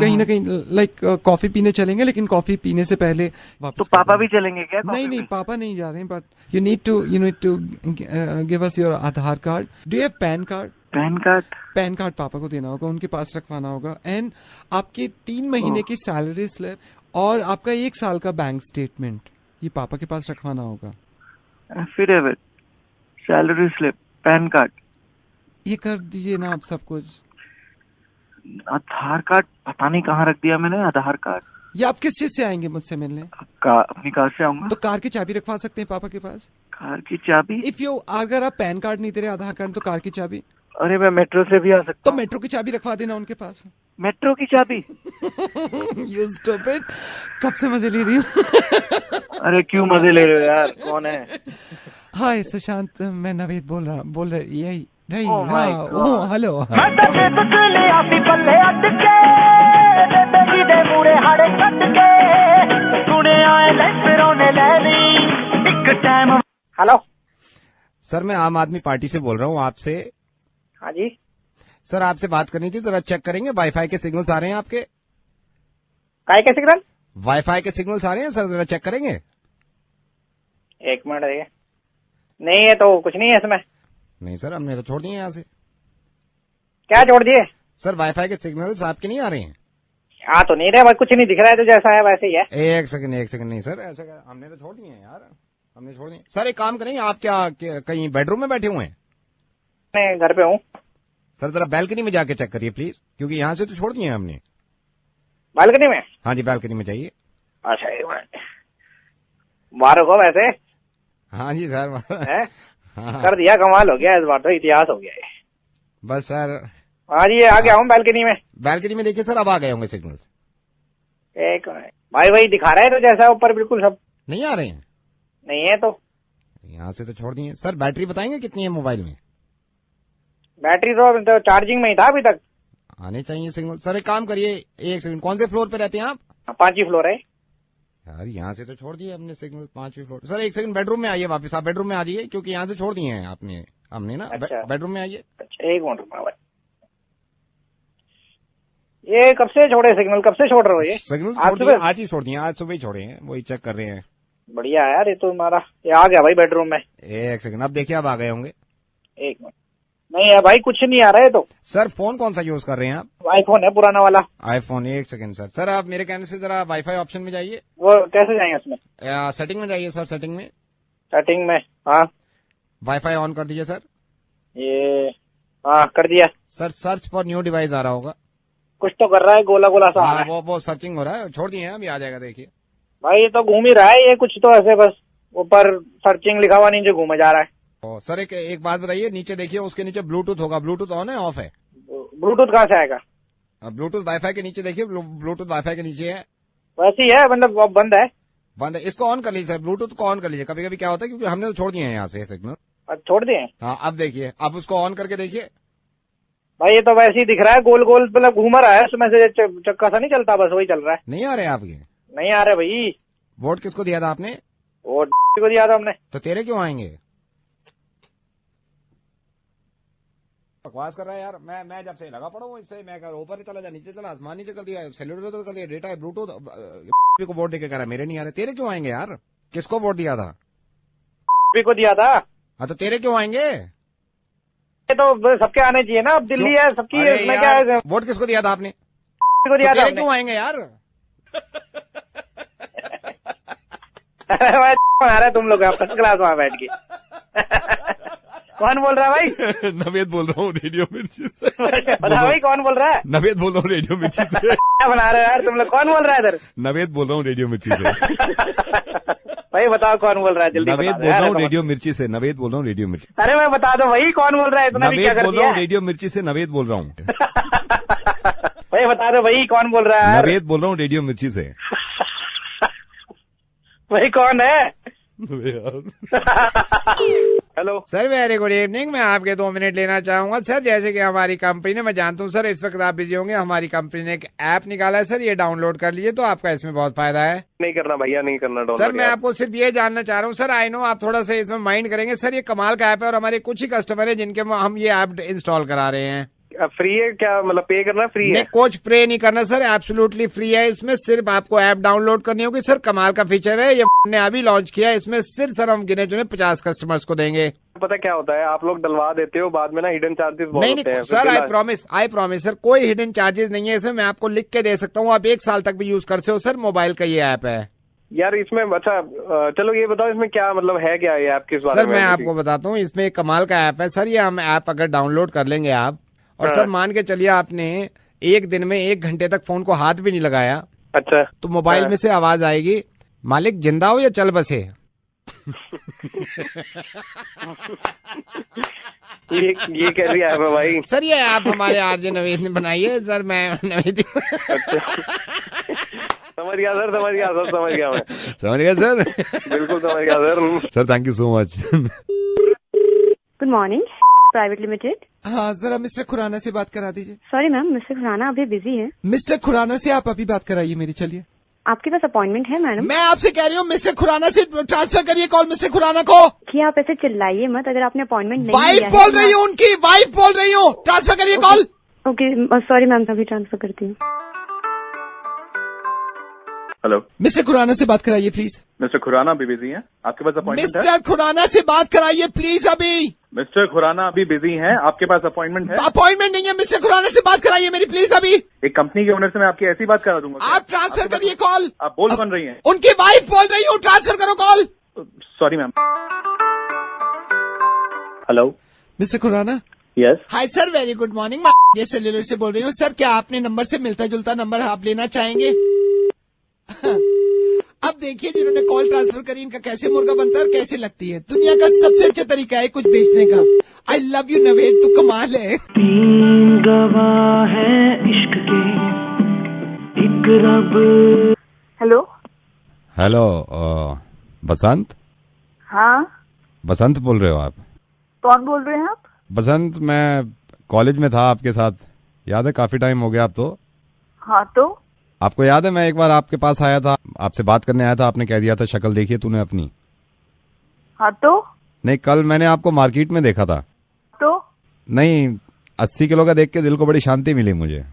कहीं ना कहीं लाइक कॉफी पीने चलेंगे, लेकिन कॉफी पीने से पहले वापस। तो पापा भी चलेंगे क्या? नहीं, पापा नहीं जा रहे हैं, but you need to give us your Aadhaar card. Do you have PAN card? PAN card पापा को देना होगा, उनके पास रखवाना होगा, एंड आपके 3 महीने की सैलरी स्लिप और आपका 1 साल का बैंक स्टेटमेंट, ये पापा के पास रखवाना होगा। Affidavit, salary slip, pan card, ये कर दीजिए ना आप सब कुछ। आधार कार्ड पता नहीं कहाँ रख दिया मैंने। आधार कार्ड, ये आप किस चीज से आएंगे मुझसे मिलने? अपनी कार से आऊंगा। तो कार की चाबी रखवा सकते हैं पापा के पास। कार की चाबी? अगर आप पैन कार्ड नहीं दे रहे, आधार कार्ड, तो कार की चाबी। अरे मैं मेट्रो से भी आ सकता तो मेट्रो की चाबी रखवा देना उनके पास। मेट्रो की चाबी? You stupid, कब से मजे ले रही हूँ। अरे क्यों मजे ले रहे हो यार, कौन है? हाय सुशांत, मैं नवेद बोल रहा, यही नहीं। हेलो। हेलो सर, मैं आम आदमी पार्टी से बोल रहा हूँ आपसे। हाँ जी सर, आपसे बात करनी थी, जरा चेक करेंगे वाईफाई के सिग्नल्स आ रहे हैं आपके? काय के सिग्नल? वाईफाई के सिग्नल्स आ रहे हैं सर, जरा चेक करेंगे? एक मिनट है। नहीं है तो कुछ नहीं है इसमें। नहीं सर, हमने तो छोड़ दिए यहाँ से। क्या छोड़ दिए? सर वाईफाई के सिग्नल्स आपके नहीं आ रहे हैं? हाँ तो नहीं रहे, कुछ नहीं दिख रहा है, तो जैसा है वैसे ही है। एक सेकंड नहीं सर, ऐसा हमने तो छोड़ दिए हैं यार, हमने छोड़ दिए। सर एक काम करेंगे, आप क्या कहीं बेडरूम में बैठे हुए हैं? मैं घर पे हूँ। सर जरा बैल्कनी में जाके चेक करिए प्लीज, क्योंकि यहाँ से तो छोड़ दिए हैं हमने। बालकनी में? हाँ जी, बैल्कनी में जाइए। अच्छा बाहर हो वैसे? हाँ जी सर। हाँ। कर दिया, कमाल हो गया इस बार, तो इतिहास हो गया है। बस सर। हाँ जी, आ गया हूँ बैल्कनी में। बैल्कनी में देखिए सर, अब आ गए होंगे सिग्नल। एक भाई वही दिखा रहा है, तो जैसा ऊपर बिल्कुल सब नहीं आ रहे हैं। नहीं है तो यहाँ से तो छोड़ दिए। सर बैटरी बताएंगे कितनी है मोबाइल में? बैटरी तो चार्जिंग में ही था अभी तक। आने चाहिए सिग्नल। सर एक काम करिए, एक सेकंड, कौन से फ्लोर पे रहते हैं आप? 5वीं फ्लोर है। यार यहाँ से तो छोड़ दिए हमने सिग्नल, 5वीं फ्लोर। सर एक सेकंड, बेडरूम में आइए वापस, आप बेडरूम में आ जाइए, क्योंकि यहाँ से छोड़ दिए हैं हमने ना। अच्छा। बेडरूम में आइए। अच्छा एक मिनट रुकना भाई। ये कब से छोड़े सिग्नल, कब से छोड़ रहे हो ये? सिग्नल आज छोड़ दिए, आज ही छोड़ दिए, आज सुबह ही छोड़े हैं, वही चेक कर रहे हैं। बढ़िया है यार, ये तो हमारा ये आ गया भाई बेडरूम में। एक सेकंड, अब देखिए अब आ गए होंगे। एक मिनट, नहीं है भाई कुछ नहीं आ रहा है। तो सर फोन कौन सा यूज कर रहे हैं आप? आईफोन है पुराना वाला। आईफोन, एक सेकंड सर। सर आप मेरे कहने से जरा वाईफाई ऑप्शन में जाइए। वो कैसे जाएंगे उसमें? सेटिंग में जाइए सर, सेटिंग में। सेटिंग में, हाँ वाईफाई ऑन कर दीजिए सर। ये हाँ कर दिया sir. Search for new device आ रहा होगा। कुछ तो कर रहा है, गोला गोला सा आ रहा है। वो सर्चिंग हो रहा है, छोड़ दिए हैं, अभी आ जाएगा देखिए। भाई ये तो घूम ही रहा है, ये कुछ तो ऐसे बस ऊपर सर्चिंग लिखा हुआ नीचे घूमे जा रहा है। सर एक बात बताइए, नीचे देखिए, उसके नीचे ब्लूटूथ होगा। ब्लूटूथ ऑन है ऑफ है? ब्लूटूथ कहाँ से आएगा? ब्लूटूथ वाईफाई के नीचे देखिए, ब्लूटूथ वाईफाई के नीचे है। वैसे ही है, मतलब वो बंद है। बंद है, इसको ऑन कर लीजिए सर, ब्लूटूथ को ऑन कर लीजिए। कभी कभी क्या होता है, क्योंकि हमने तो छोड़ दिए हैं यहाँ से सिग्नल। छोड़ दिए? हाँ अब देखिए, अब उसको ऑन करके देखिए। भाई ये तो वैसे ही दिख रहा है, गोल गोल मतलब घूम रहा है, उसमें से चक्का सा नहीं चलता, बस वही चल रहा है। नहीं आ रहे आपके? नहीं आ रहे भाई। वोट किसको दिया था आपने? वोट को दिया था हमने। तो तेरे क्यों आएंगे? बकवास कर रहा है यार। मैं जब से लगा पड़ा हूँ इससे, मैं ऊपर चला जा, नीचे चला, आसमान नीचे कर दिया, सेल्यूलर कर दिया, डेटा ब्लूटूथ को वोट देके कह रहा है मेरे नहीं आ रहे। तेरे क्यों आएंगे यार? किसको वोट दिया था? को दिया था। हाँ तो तेरे क्यों आएंगे? तो सबके आने चाहिए ना, अब दिल्ली है सबकी। इसमें क्या है? वोट किसको दिया था आपने? को दिया था। क्यों आएंगे यार? आ रहा है तुम लोग फर्स्ट क्लास वहां बैठ के। कौन बोल रहा है भाई? नवेद बोल रहा हूँ रेडियो मिर्ची से। बता भाई कौन बोल रहा है? नवेद बोल रहा हूँ रेडियो मिर्ची से। क्या बना रहे हो यार तुम लोग? कौन बोल रहा है इधर? नवेद बोल रहा हूँ रेडियो मिर्ची से। भाई बताओ कौन बोल रहा है, जल्दी नवेद बोल रहा हूँ रेडियो मिर्ची से। नवेद बोल रहा हूँ रेडियो मिर्ची। अरे मैं बता दो भाई कौन बोल रहा है? इतना भी क्या कर दिया? बोल रहा हूँ रेडियो मिर्ची से। नवेद बोल रहा हूँ। भाई बता दो भाई कौन बोल रहा है? नवेद बोल रहा हूँ रेडियो मिर्ची से। भाई कौन है? Hello sir, very good evening. मैं आपके 2 मिनट लेना चाहूंगा सर। जैसे कि हमारी कंपनी ने, मैं जानता हूँ सर इस वक्त आप बिजी होंगे, हमारी कंपनी ने एक ऐप निकाला है सर, ये डाउनलोड कर लीजिए, तो आपका इसमें बहुत फायदा है। नहीं करना भैया, नहीं करना सर। मैं आपको सिर्फ ये जानना चाह रहा हूँ सर, आई नो आप थोड़ा सा इसमें माइंड करेंगे सर, ये कमाल का ऐप है और हमारे कुछ ही कस्टमर है जिनके हम ये ऐप इंस्टॉल करा रहे हैं। फ्री है क्या? मतलब पे करना फ्री है? नहीं, कुछ पे नहीं करना सर, एब्सोल्युटली फ्री है। इसमें सिर्फ आपको ऐप डाउनलोड करनी होगी सर। कमाल का फीचर है, ये ने अभी लॉन्च किया है। इसमें सिर्फ सर हम गिने चुने 50 कस्टमर्स को देंगे। पता क्या होता है, आप लोग डलवा देते हो, बाद में ना हिडन चार्जेस बहुत होते हैं। सर आई प्रॉमिस सर, कोई हिडन चार्जेस नहीं है इसमें। मैं आपको लिख के दे सकता हूँ, आप 1 साल तक भी यूज कर सकते हो सर। मोबाइल का ये ऐप है यार। इसमें अच्छा चलो ये बताओ, इसमें क्या मतलब है, क्या ये ऐप किस बारे में? सर मैं आपको बताता हूँ, इसमें एक कमाल का ऐप है सर। ये हम ऐप अगर डाउनलोड कर लेंगे आप, और सर मान के चलिए आपने एक दिन में 1 घंटे तक फोन को हाथ भी नहीं लगाया, अच्छा, तो मोबाइल में से आवाज आएगी, मालिक जिंदा हो या चल बसे। ये कैसी ऐप है भाई? सर ये ऐप हमारे आरजे नवेद ने बनाई है सर। मैं नवेद समझ गया सर, समझ गया सर, समझ गया मैं। समझ गया सर, बिल्कुल समझ गया sir. Sir thank you so much. Good morning private limited. हाँ जरा मिस्टर खुराना से बात करा दीजिए। सॉरी मैम, मिस्टर खुराना अभी बिजी है। मिस्टर खुराना से आप अभी बात कराइए मेरी। चलिए, आपके पास अपॉइंटमेंट है मैडम? मैं आपसे कह रही हूँ मिस्टर खुराना से ट्रांसफर करिए कॉल मिस्टर खुराना को। कि आप ऐसे चिल्लाइए मत, अगर आपने अपॉइंटमेंट नहीं वाइफ बोल रही हूँ, उनकी वाइफ बोल रही हूँ, ट्रांसफर करिए कॉल। ओके सॉरी मैम, अभी ट्रांसफर करती हूँ। हेलो, मिस्टर खुराना से बात कराइए प्लीज। मिस्टर खुराना अभी बिजी हैं, आपके पास अपॉइंटमेंट है? मिस्टर खुराना से बात कराइए प्लीज अभी। मिस्टर खुराना अभी बिजी हैं, आपके पास अपॉइंटमेंट है? अपॉइंटमेंट नहीं है, मिस्टर खुराना से बात कराइए मेरी प्लीज अभी। एक कंपनी के ओनर से मैं आपकी ऐसी बात करा दूंगा। आप ट्रांसफर करिए कॉल। आप बोल कौन रही हैं? उनकी वाइफ बोल रही हूँ, ट्रांसफर करो call. Sorry ma'am. Hello mister Khurana. Yes hi sir, very good morning. ये सेल्यूलर से बोल रही हूँ सर। क्या आपने नंबर से मिलता जुलता नंबर आप लेना चाहेंगे? अब देखिए जिन्होंने कॉल ट्रांसफर करी, इनका कैसे मुर्गा बनता है और कैसे लगती है। दुनिया का सबसे अच्छा तरीका है कुछ बेचने का। आई लव यू नवेद, तू कमाल है। 3 गवाह है इश्क के, एक रब। हेलो हेलो बसंत। हाँ बसंत बोल रहे हो आप? कौन बोल रहे हैं आप? बसंत, मैं कॉलेज में था आपके साथ, याद है? काफी टाइम हो गया अब तो। हाँ तो आपको याद है मैं एक बार आपके पास आया था, आपसे बात करने आया था, आपने कह दिया था शक्ल देखिए तूने अपनी। हाँ तो नहीं, कल मैंने आपको मार्केट में देखा था। तो नहीं, 80 किलो का देख के दिल को बड़ी शांति मिली मुझे।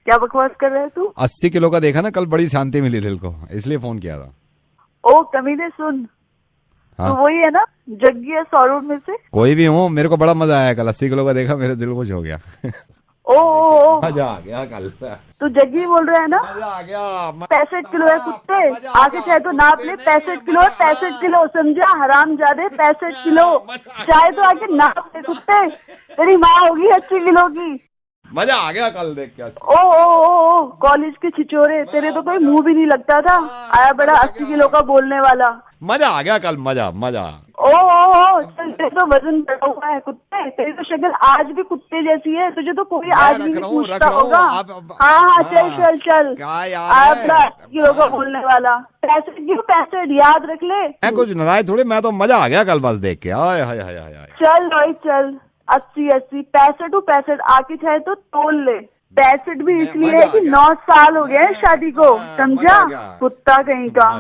क्या बकवास कर रहा है तू? 80 किलो का देखा ना कल, बड़ी शांति मिली दिल को, इसलिए फोन किया था। ओ कमीने सुन, हाँ? तो वही है ना जग्गी है सौरभ में से? कोई भी हूँ, मेरे को बड़ा मजा आया कल, 80 किलो का देखा, मेरे दिल खुश हो गया। ओ मजा आ गया कल। तू जग्गी बोल रहा है ना? मजा आ गया। 65 किलो है कुत्ते, आगे चाहे तो नाप ले, 65 किलो है, 65 किलो, समझा हरामजादे, 65 किलो, चाहे तो आके नाप ले कुत्ते, तेरी माँ होगी 80 किलो की। मजा आ गया कल देख के। ओ कॉलेज के छिचोरे, तेरे तो कोई मुंह भी नहीं लगता था, आया बड़ा 80 किलो का बोलने वाला। मजा आ गया कल, मजा। ओ चल, तेरे तो वजन बढ़ा हुआ है कुत्ते, तेरी तो शक्ल आज भी कुत्ते जैसी है, तुझे तो कोई आदमी नहीं पूछता होगा। हाँ चल आया बड़ा 80 किलो का बोलने वाला, 65 याद रख ले। मैं कुछ नाराज थोड़ी, मैं तो मजा आ गया कल बस देख के। हाय। चल भाई चल, 80 65 आके चाहे तो तोल ले। 65 भी इसलिए है कि 9 साल हो गए हैं शादी को, समझा कुत्ता कहीं का।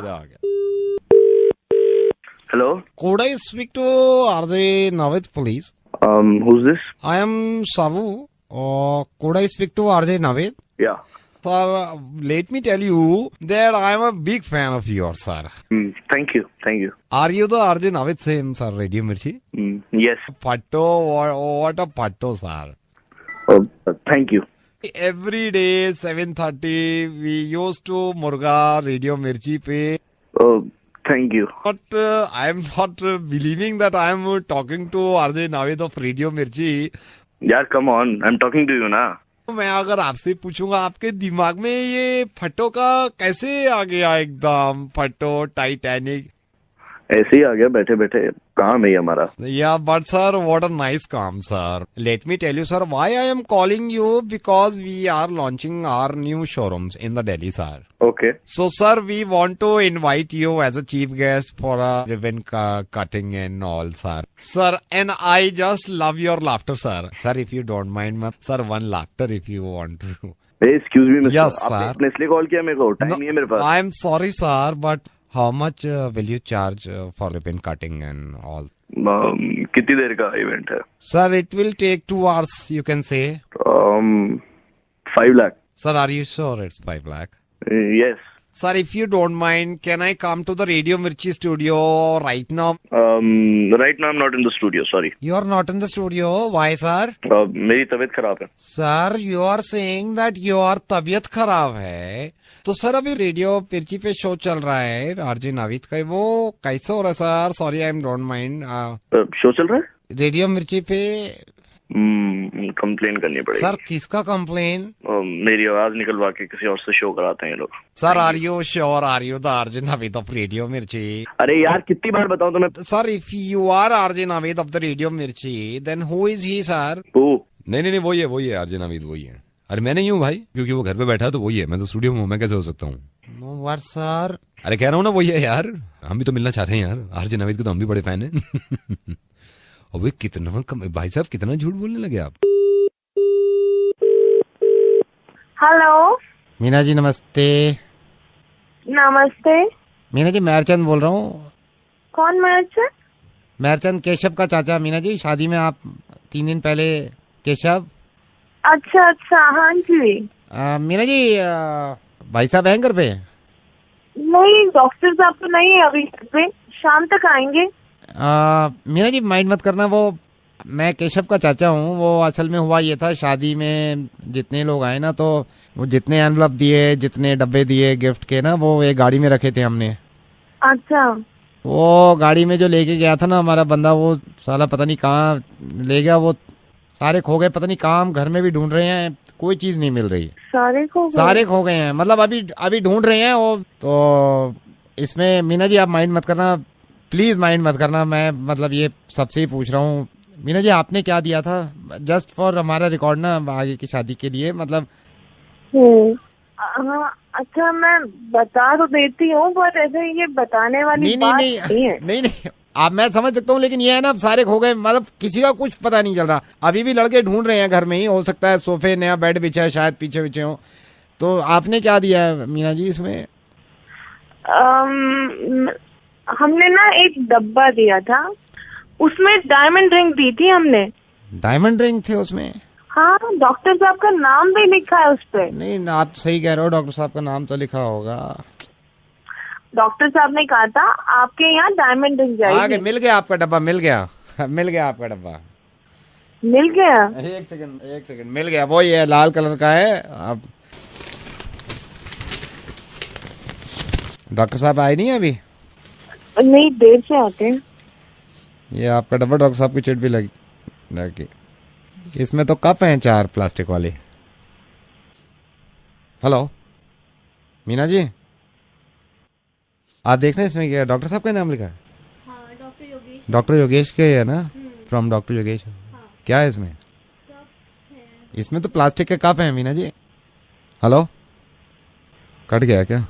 Hello. Could I speak to RJ Navid, please? Who's this? I am Savu. Could I speak to RJ Navid? Yeah. Sir, let me tell you that I am a big fan of yours, sir. Thank you. Are you the RJ Navid same, sir, Radio Mirchi? Yes. Patto, what a patto, sir. Thank you. Every day 7:30 we used to Murga Radio Mirchi pe. Thank you. But I am not believing that I am talking to RJ Navid of Radio Mirchi. यार come on, I'm talking to you ना। मैं अगर आपसे पूछूंगा, आपके दिमाग में ये फटो का कैसे आ गया? एकदम फटो टाइटैनिक ऐसे ही आ गया बैठे बैठे, काम है हमारा। Yeah but sir what a nice काम sir. Let me tell you sir why I am calling you, because we are launching our new showrooms in the Delhi sir. Okay. So sir, we want to invite you as a chief guest for a ribbon cutting and all sir. Sir, and I just love your laughter sir. Sir, if you don't mind, sir, one laughter if you want to. Hey, excuse me, Mr. Yes, आपने sir. इसलिए कॉल किया मेरे को, टाइम नहीं है मेरे पास। I am sorry sir, but how much will you charge for ribbon cutting and all? कितनी देर का इवेंट है? Sir, it will take 2 hours, you can say. 5 lakh. Sir, are you sure it's 5 lakh? Yes. Sir, if you don't mind, can I come to the Radio Mirchi studio right now? Right now I'm not in the studio, sorry. You are not in the studio? Why, sir? मेरी तबीयत खराब है। Sir, you are saying that your तबीयत खराब है, तो सर अभी रेडियो मिर्ची पे शो चल रहा है आरजे नाविद का, वो कैसे हो रहा है sir? Sorry, I am don't mind. Show चल रहा है रेडियो मिर्ची पे? कंप्लेन करनी पड़ेगी। सर किसका कंप्लेन? मेरी आवाज निकलवा के किसी और से शो कराते हैं ये लोग। Sir are you sure, are you the RJ Navid of radio Mirchi? अरे यार कितनी बार बताऊं तुम्हें? Sir if you are RJ Navid of the radio Mirchi, then who is he sir? नहीं वही है आरजे नाविद, वही है। अरे मैं नहीं हूँ भाई, क्योंकि वो घर पे बैठा है तो वही है, मैं तो स्टूडियो में हूँ, मैं कैसे हो सकता हूँ? Know what sir? अरे कह रहा हूँ ना वही है यार, हम भी तो मिलना चाहते हैं यार, आरजे नाविद के तो हम भी बड़े फैन हैं। अबे कितना भाई साहब, कितना झूठ बोलने लगे आप। हेलो मीना जी, नमस्ते। नमस्ते मीना जी, महरचंद बोल रहा हूँ। कौन महरचंद? महरचंद केशव का चाचा। मीना जी, शादी में आप 3 दिन पहले केशव। अच्छा हाँ जी। मीना जी, भाई साहब हैं घर पे? नहीं, डॉक्टर साहब तो नहीं है अभी घर पे, शाम तक आएंगे। मीना जी माइंड मत करना, वो मैं केशव का चाचा हूँ। वो असल में हुआ ये था, शादी में जितने लोग आए ना, तो वो जितने एनवलप दिए, जितने डब्बे दिए गिफ्ट के ना, वो एक गाड़ी में रखे थे हमने। अच्छा। वो गाड़ी में जो लेके गया था ना हमारा बंदा, वो साला पता नहीं कहाँ ले गया, वो सारे खो गए। पता नहीं कहाँ, हम घर में भी ढूंढ रहे हैं, कोई चीज नहीं मिल रही। सारे खो गए हैं, मतलब अभी ढूंढ रहे हैं वो। तो इसमें मीना जी आप माइंड मत करना, प्लीज माइंड मत करना। मैं मतलब ये सबसे ही पूछ रहा हूँ। मीना जी, आपने क्या दिया था? जस्ट फॉर हमारा रिकॉर्ड ना, आगे की शादी के लिए मतलब। अच्छा, मैं बता तो देती हूँ, पर ऐसे ये बताने वाली बात नहीं है। नहीं आप, मैं समझ सकता हूँ, लेकिन ये है ना, सारे खो गए, मतलब किसी का कुछ पता नहीं चल रहा। अभी भी लड़के ढूंढ रहे हैं घर में ही, हो सकता है सोफे नया बेड बिछा है, शायद पीछे हो। तो आपने क्या दिया है मीना जी इसमें? हमने ना एक डब्बा दिया था, उसमें डायमंड रिंग दी थी हमने। डायमंड रिंग थे उसमें? हाँ, डॉक्टर साहब का नाम भी लिखा है उस पे। नहीं, आप सही कह रहे हो, डॉक्टर साहब का नाम तो लिखा होगा। डॉक्टर साहब ने कहा था आपके यहाँ डायमंड रिंग जाएगी। आगे मिल गया आपका डब्बा, मिल गया मिल गया आपका डब्बा, मिल गया। एक सेकंड मिल गया, वो ये लाल कलर का है। अब डॉक्टर साहब आए नहीं अभी? नहीं, देर से आते हैं। ये आपका डब्बा, डॉक्टर साहब की चिट भी लगी। इसमें तो कप हैं 4 प्लास्टिक वाले। हेलो मीना जी, आप देख रहे हैं इसमें क्या डॉक्टर साहब का नाम लिखा है? हाँ, डॉक्टर योगेश के है ना, फ्रॉम डॉक्टर योगेश। क्या है इसमें? इसमें तो प्लास्टिक के कप हैं मीना जी। हेलो, कट गया क्या?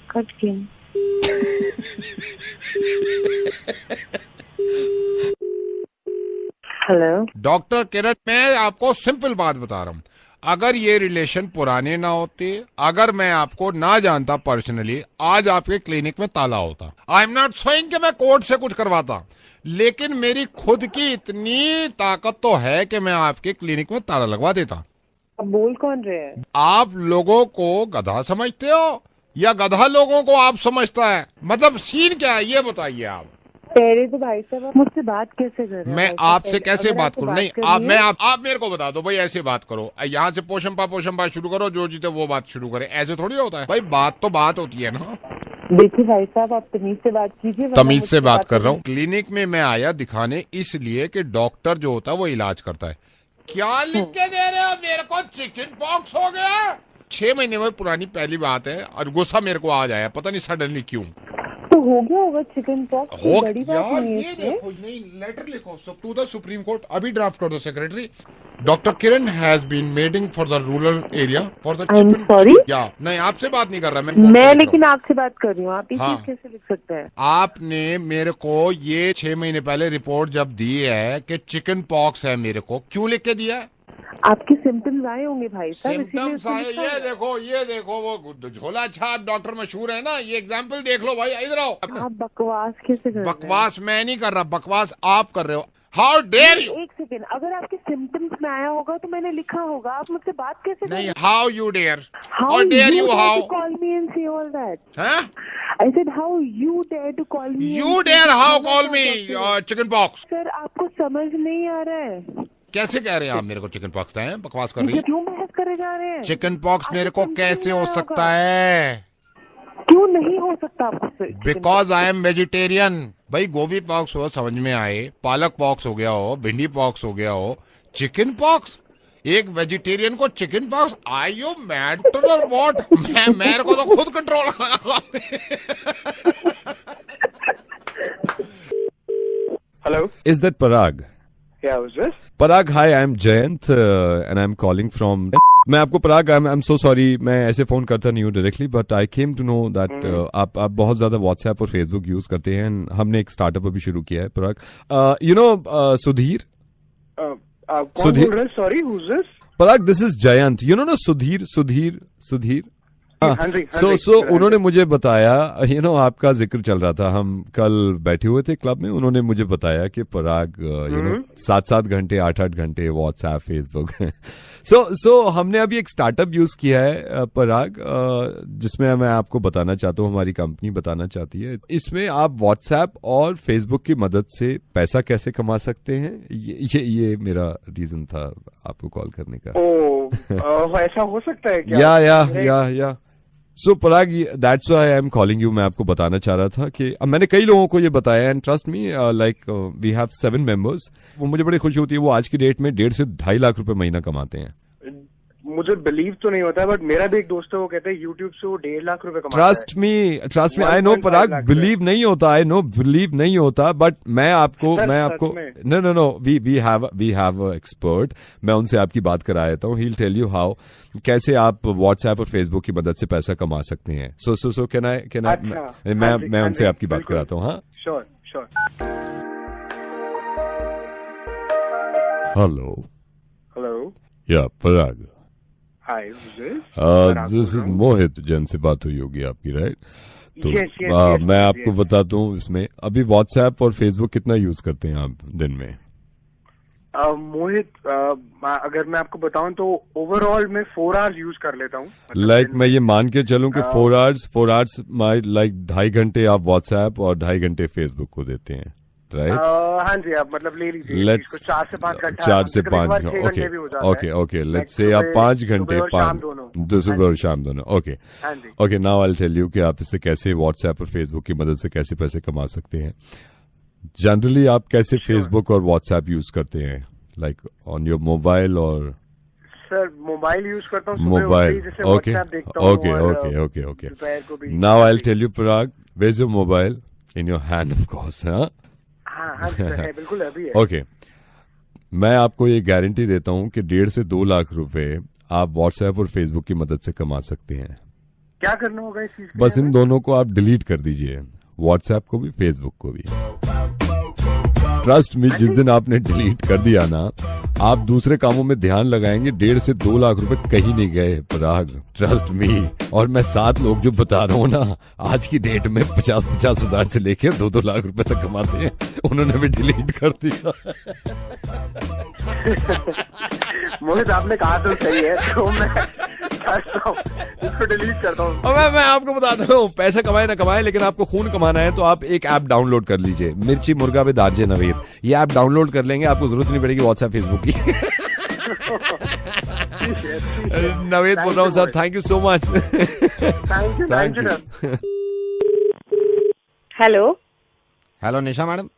कट गया। हेलो डॉक्टर किरण, मैं आपको सिंपल बात बता रहा हूँ। अगर ये रिलेशन पुराने ना होते, अगर मैं आपको ना जानता पर्सनली, आज आपके क्लिनिक में ताला होता। आई एम नॉट सेइंग कि मैं कोर्ट से कुछ करवाता, लेकिन मेरी खुद की इतनी ताकत तो है कि मैं आपके क्लिनिक में ताला लगवा देता। अब बोल कौन रहे हैं? आप लोगों को गधा समझते हो या गधा लोगों को आप समझता है? मतलब सीन क्या है ये बताइए आप। पहले तो भाई साहब आप मुझसे बात कैसे कर रहे हैं? मैं आपसे कैसे बात करूं? नहीं, आप मेरे को बता दो भाई, ऐसे बात करो। यहाँ से पोषण शुरू करो, जो जीते वो बात शुरू करे। ऐसे थोड़ी होता है भाई, बात तो बात होती है ना। देखिए भाई साहब, आप तमीज से बात कीजिए। तमीज से बात कर रहा हूँ। क्लिनिक में मैं आया दिखाने इसलिए कि डॉक्टर जो होता है वो इलाज करता है। क्या लिख के दे रहे हो मेरे को? चिकन पॉक्स हो गया। 6 महीने में पुरानी पहली बात है और गुस्सा मेरे को आ जाए, पता नहीं सडनली क्यों। तो हो गया होगा चिकन पॉक्स, हो बड़ी बात यार, नहीं ये है। देखो, नहीं लेटर लिखो सब टू द सुप्रीम कोर्ट, अभी ड्राफ्ट कर दो secretary. Doctor Kiran has been meddling for the rural area for the chicken. Sorry, नहीं आपसे बात नहीं कर रहा मैं लेकिन आपसे बात कर रही हूँ। आप ये चीज कैसे लिख सकते हैं? आपने मेरे को ये 6 महीने पहले रिपोर्ट जब दी है कि चिकन पॉक्स है, मेरे को क्यों लिख के दिया है? आपके सिम्टम्स आए होंगे भाई साहब, सिम्टम्स आए। ये देखो वो झोला छाप डॉक्टर मशहूर है ना, ये एग्जाम्पल देख लो भाई। इधर आओ। आप बकवास कैसे कर रहे हैं? बकवास मैं नहीं कर रहा, बकवास आप कर रहे हो। How dare you. एक सेकेंड, अगर आपके सिम्टम्स में आया होगा तो मैंने लिखा होगा। आप मुझसे बात कैसे? नहीं, how you dare, how dare you, how call me and say all that. I said how you dare to call me, you dare how call me chickenpox. Sir आपको समझ नहीं आ रहा है? कैसे कह रहे हैं आप मेरे को चिकन पॉक्स है? बकवास कर रही है। क्यों बहस करे जा रहे हैं? चिकन पॉक्स मेरे को कैसे हो सकता है? क्यों नहीं हो सकता आपको? Because I am vegetarian. भाई गोभी पॉक्स हो समझ में आए, पालक पॉक्स हो गया हो, भिंडी पॉक्स हो गया हो, चिकन पॉक्स। एक वेजिटेरियन को chicken pox? I you mad to what? मेरे को तो खुद control. Hello, is that Parag? Yeah, who's this? Parag, hi, I'm Jayant and I'm calling from. मैं आपको पराग, I'm so sorry, मैं ऐसे फोन करता नहीं हूँ directly, but I came to know that आप बहुत ज्यादा व्हाट्सएप और फेसबुक यूज करते हैं। हमने एक स्टार्टअप अभी शुरू किया है पराग। You know Sudhir? कौन बोल रहे हैं? Sorry, who's this? Parag, this is Jayant. You know ना सुधीर। सो उन्होंने मुझे बताया, यू नो आपका जिक्र चल रहा था, हम कल बैठे हुए थे क्लब में, उन्होंने मुझे बताया कि पराग यू नो 7-7 घंटे 8-8 घंटे व्हाट्सएप फेसबुक। सो हमने अभी एक स्टार्टअप यूज किया है पराग, जिसमें मैं आपको बताना चाहता हूँ, हमारी कंपनी बताना चाहती है। इसमें आप व्हाट्सएप और फेसबुक की मदद से पैसा कैसे कमा सकते हैं, ये मेरा रीजन था आपको कॉल करने का। ऐसा हो सकता है क्या? Yeah so Parag, that's why I am calling you. मैं आपको बताना चाह रहा था कि मैंने कई लोगों को ये बताया, and trust me, like we have 7 members. वो मुझे बड़ी खुशी होती है, वो आज की डेट में 1.5 से 2.5 लाख रुपए महीना कमाते हैं। मुझे बिलीव तो नहीं होता, बट मेरा भी एक दोस्त है, वो कहते हैं यूट्यूब से वो 1.5 लाख रुपए कमाता है। Trust me, I know Parag, believe नहीं होता, बट मैं आपको नो, वी हैव एक्सपर्ट। मैं उनसे आपकी बात करा देता हूँ। He will tell you how, कैसे आप व्हाट्सएप और फेसबुक की मदद से पैसा कमा सकते हैं। सो कैन आई मैं उनसे आपकी बात कराता हूँ। हाँ, sure. Hello, yeah Parag, Hi, who's this? This is Mohit, जन से बात हुई होगी आपकी, राइट? तो मैं आपको बताता हूँ, इसमें अभी व्हाट्सएप और फेसबुक कितना यूज करते हैं आप दिन में? मोहित, अगर मैं आपको बताऊं तो ओवरऑल मैं 4 आवर्स यूज कर लेता हूँ। लाइक मैं ये मान के चलूं कि 4 आवर्स माई लाइक 2.5 घंटे आप व्हाट्सएप और 2.5 घंटे फेसबुक को देते हैं, राइट? हाँ जी, आप मतलब ले लीजिए इसको 4 से 5 घंटा। 4 से 5, ओके लेट्स से आप 5 घंटे, सुबह और शाम दोनों। Okay, now I will tell you कि आप इससे कैसे व्हाट्सएप और फेसबुक की मदद से कैसे पैसे कमा सकते हैं। जनरली आप कैसे फेसबुक और व्हाट्सएप यूज करते हैं, लाइक ऑन योर मोबाइल? और सर मोबाइल यूज करता हूँ, mobile. Okay, now I will tell you Parag, where is your mobile? In your hand of course. हाँ बिल्कुल अभी है। ओके, मैं आपको ये गारंटी देता हूँ कि 1.5 से 2 लाख रुपए आप व्हाट्सएप और फेसबुक की मदद से कमा सकते हैं। क्या करना होगा इस चीज? बस इन दोनों को आप डिलीट कर दीजिए, व्हाट्सएप को भी फेसबुक को भी। ट्रस्ट मी, जिस दिन आपने डिलीट कर दिया ना, आप दूसरे कामों में ध्यान लगाएंगे। 1.5 से 2 लाख रुपए कहीं नहीं गए पराग, ट्रस्ट मी। और मैं 7 लोग जो बता रहा हूँ ना, आज की डेट में 50-50 हजार से लेके 2-2 लाख रुपए तक कमाते हैं, उन्होंने भी डिलीट कर दिया। मोहित आपने कहा तो सही है, तो मैं इसको डिलीट करता हूँ। मैं आपको बताता हूँ, पैसा कमाए ना कमाए, लेकिन आपको खून कमाना है तो आप एक ऐप डाउनलोड कर लीजिए, मिर्ची मुर्गा विद आरजे नवीद। ये ऐप डाउनलोड कर लेंगे, आपको जरूरत नहीं पड़ेगी व्हाट्सएप फेसबुक की। नवीद बोल रहा हूँ sir, thank you so much. Thank you. Hello Nisha madam.